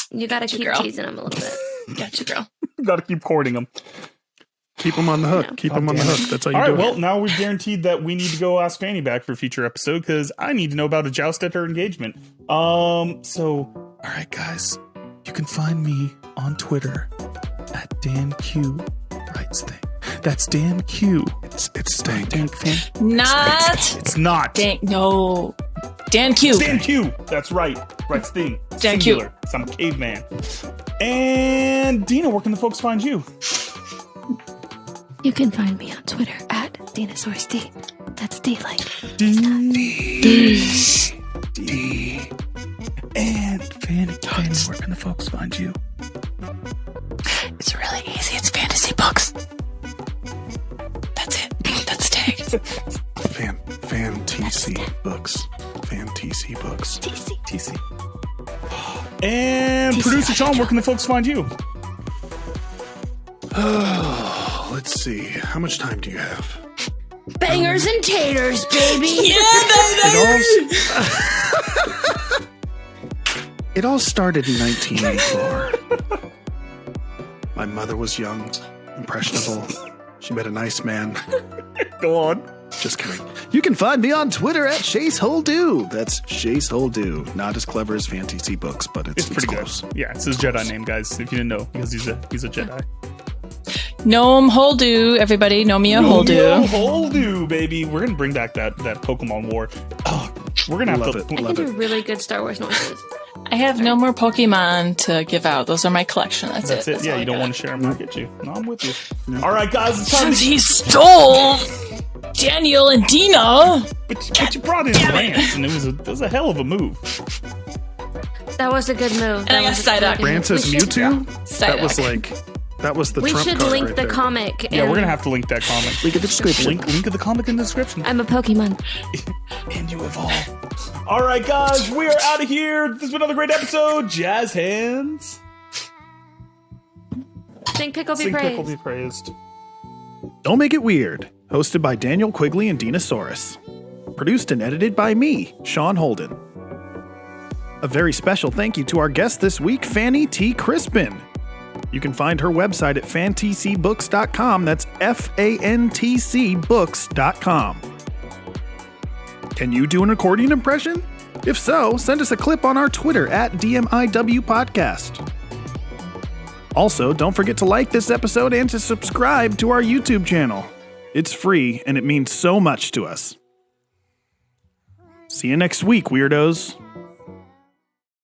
You gotta Gotcha, keep girl. teasing them a little bit. Gotcha, girl. Got to keep courting them. Keep them on the hook. No. Keep them on the damn hook. That's how you All do right, it. well, now we've guaranteed that we need to go ask Fanny back for a future episode because I need to know about a joust at her engagement. So, all right, guys, you can find me on Twitter at DanQ Writes Thing. That's DanQ. It's stank. Dank fan. Not It's not. no. Dan Q. Dan Q. That's right. Writes Thing. Dan Q. Singular. 'Cause I'm a caveman. And Dina, where can the folks find you? You can find me on Twitter at Dinosaurs D. That's D like. D. And Fanny, where can the folks find you? It's really easy. It's fantasy books. That's it. That's the tag. Fan TC books. Fan TC books. TC. And producer Sean, where can the folks find you? Oh, let's see. How much time do you have? Bangers and taters, baby! It all started in 1984. My mother was young, impressionable. She met a nice man. Go on. Just kidding. You can find me on Twitter at ChaseHoldoo. That's ChaseHoldoo. Not as clever as Fantasy Books, but it's Pretty close. good. Yeah, it's his Jedi name, guys, if you didn't know, because he's a Jedi. Gnome Holdu, everybody. Know me a Holdu. Holdu, baby. We're gonna bring back that Pokemon War. Oh, We're gonna have Love to. it. I can Love do it. really good Star Wars noises. I have no more Pokemon to give out. Those are my collection. That's That's it. Yeah, all you I don't got. want to share them. I get you. No, I'm with you. All right, guys, it's time. Since he stole Daniel and Dina. But you brought in Rance, and it was a hell of a move. That was a good move. And I got Psyduck. Rance's Mewtwo? That was Psyduck. that was the We trump should card link right the there. comic. Yeah, we're and gonna have to link that comic. Link in the description. Link of the comic in the description. I'm a Pokemon. And you evolve. All right, guys, we are out of here. This has been another great episode. Jazz hands. Sing Pickle Be Sing Praised. Pickle be praised. Don't Make It Weird, hosted by Daniel Quigley and Dinosaurus. Produced and edited by me, Sean Holden. A very special thank you to our guest this week, Fanny T. Crispin. You can find her website at fantcbooks.com. That's FANTCbooks.com. Can you do an accordion impression? If so, send us a clip on our Twitter at DMIW Podcast. Also, don't forget to like this episode and to subscribe to our YouTube channel. It's free and it means so much to us. See you next week, weirdos.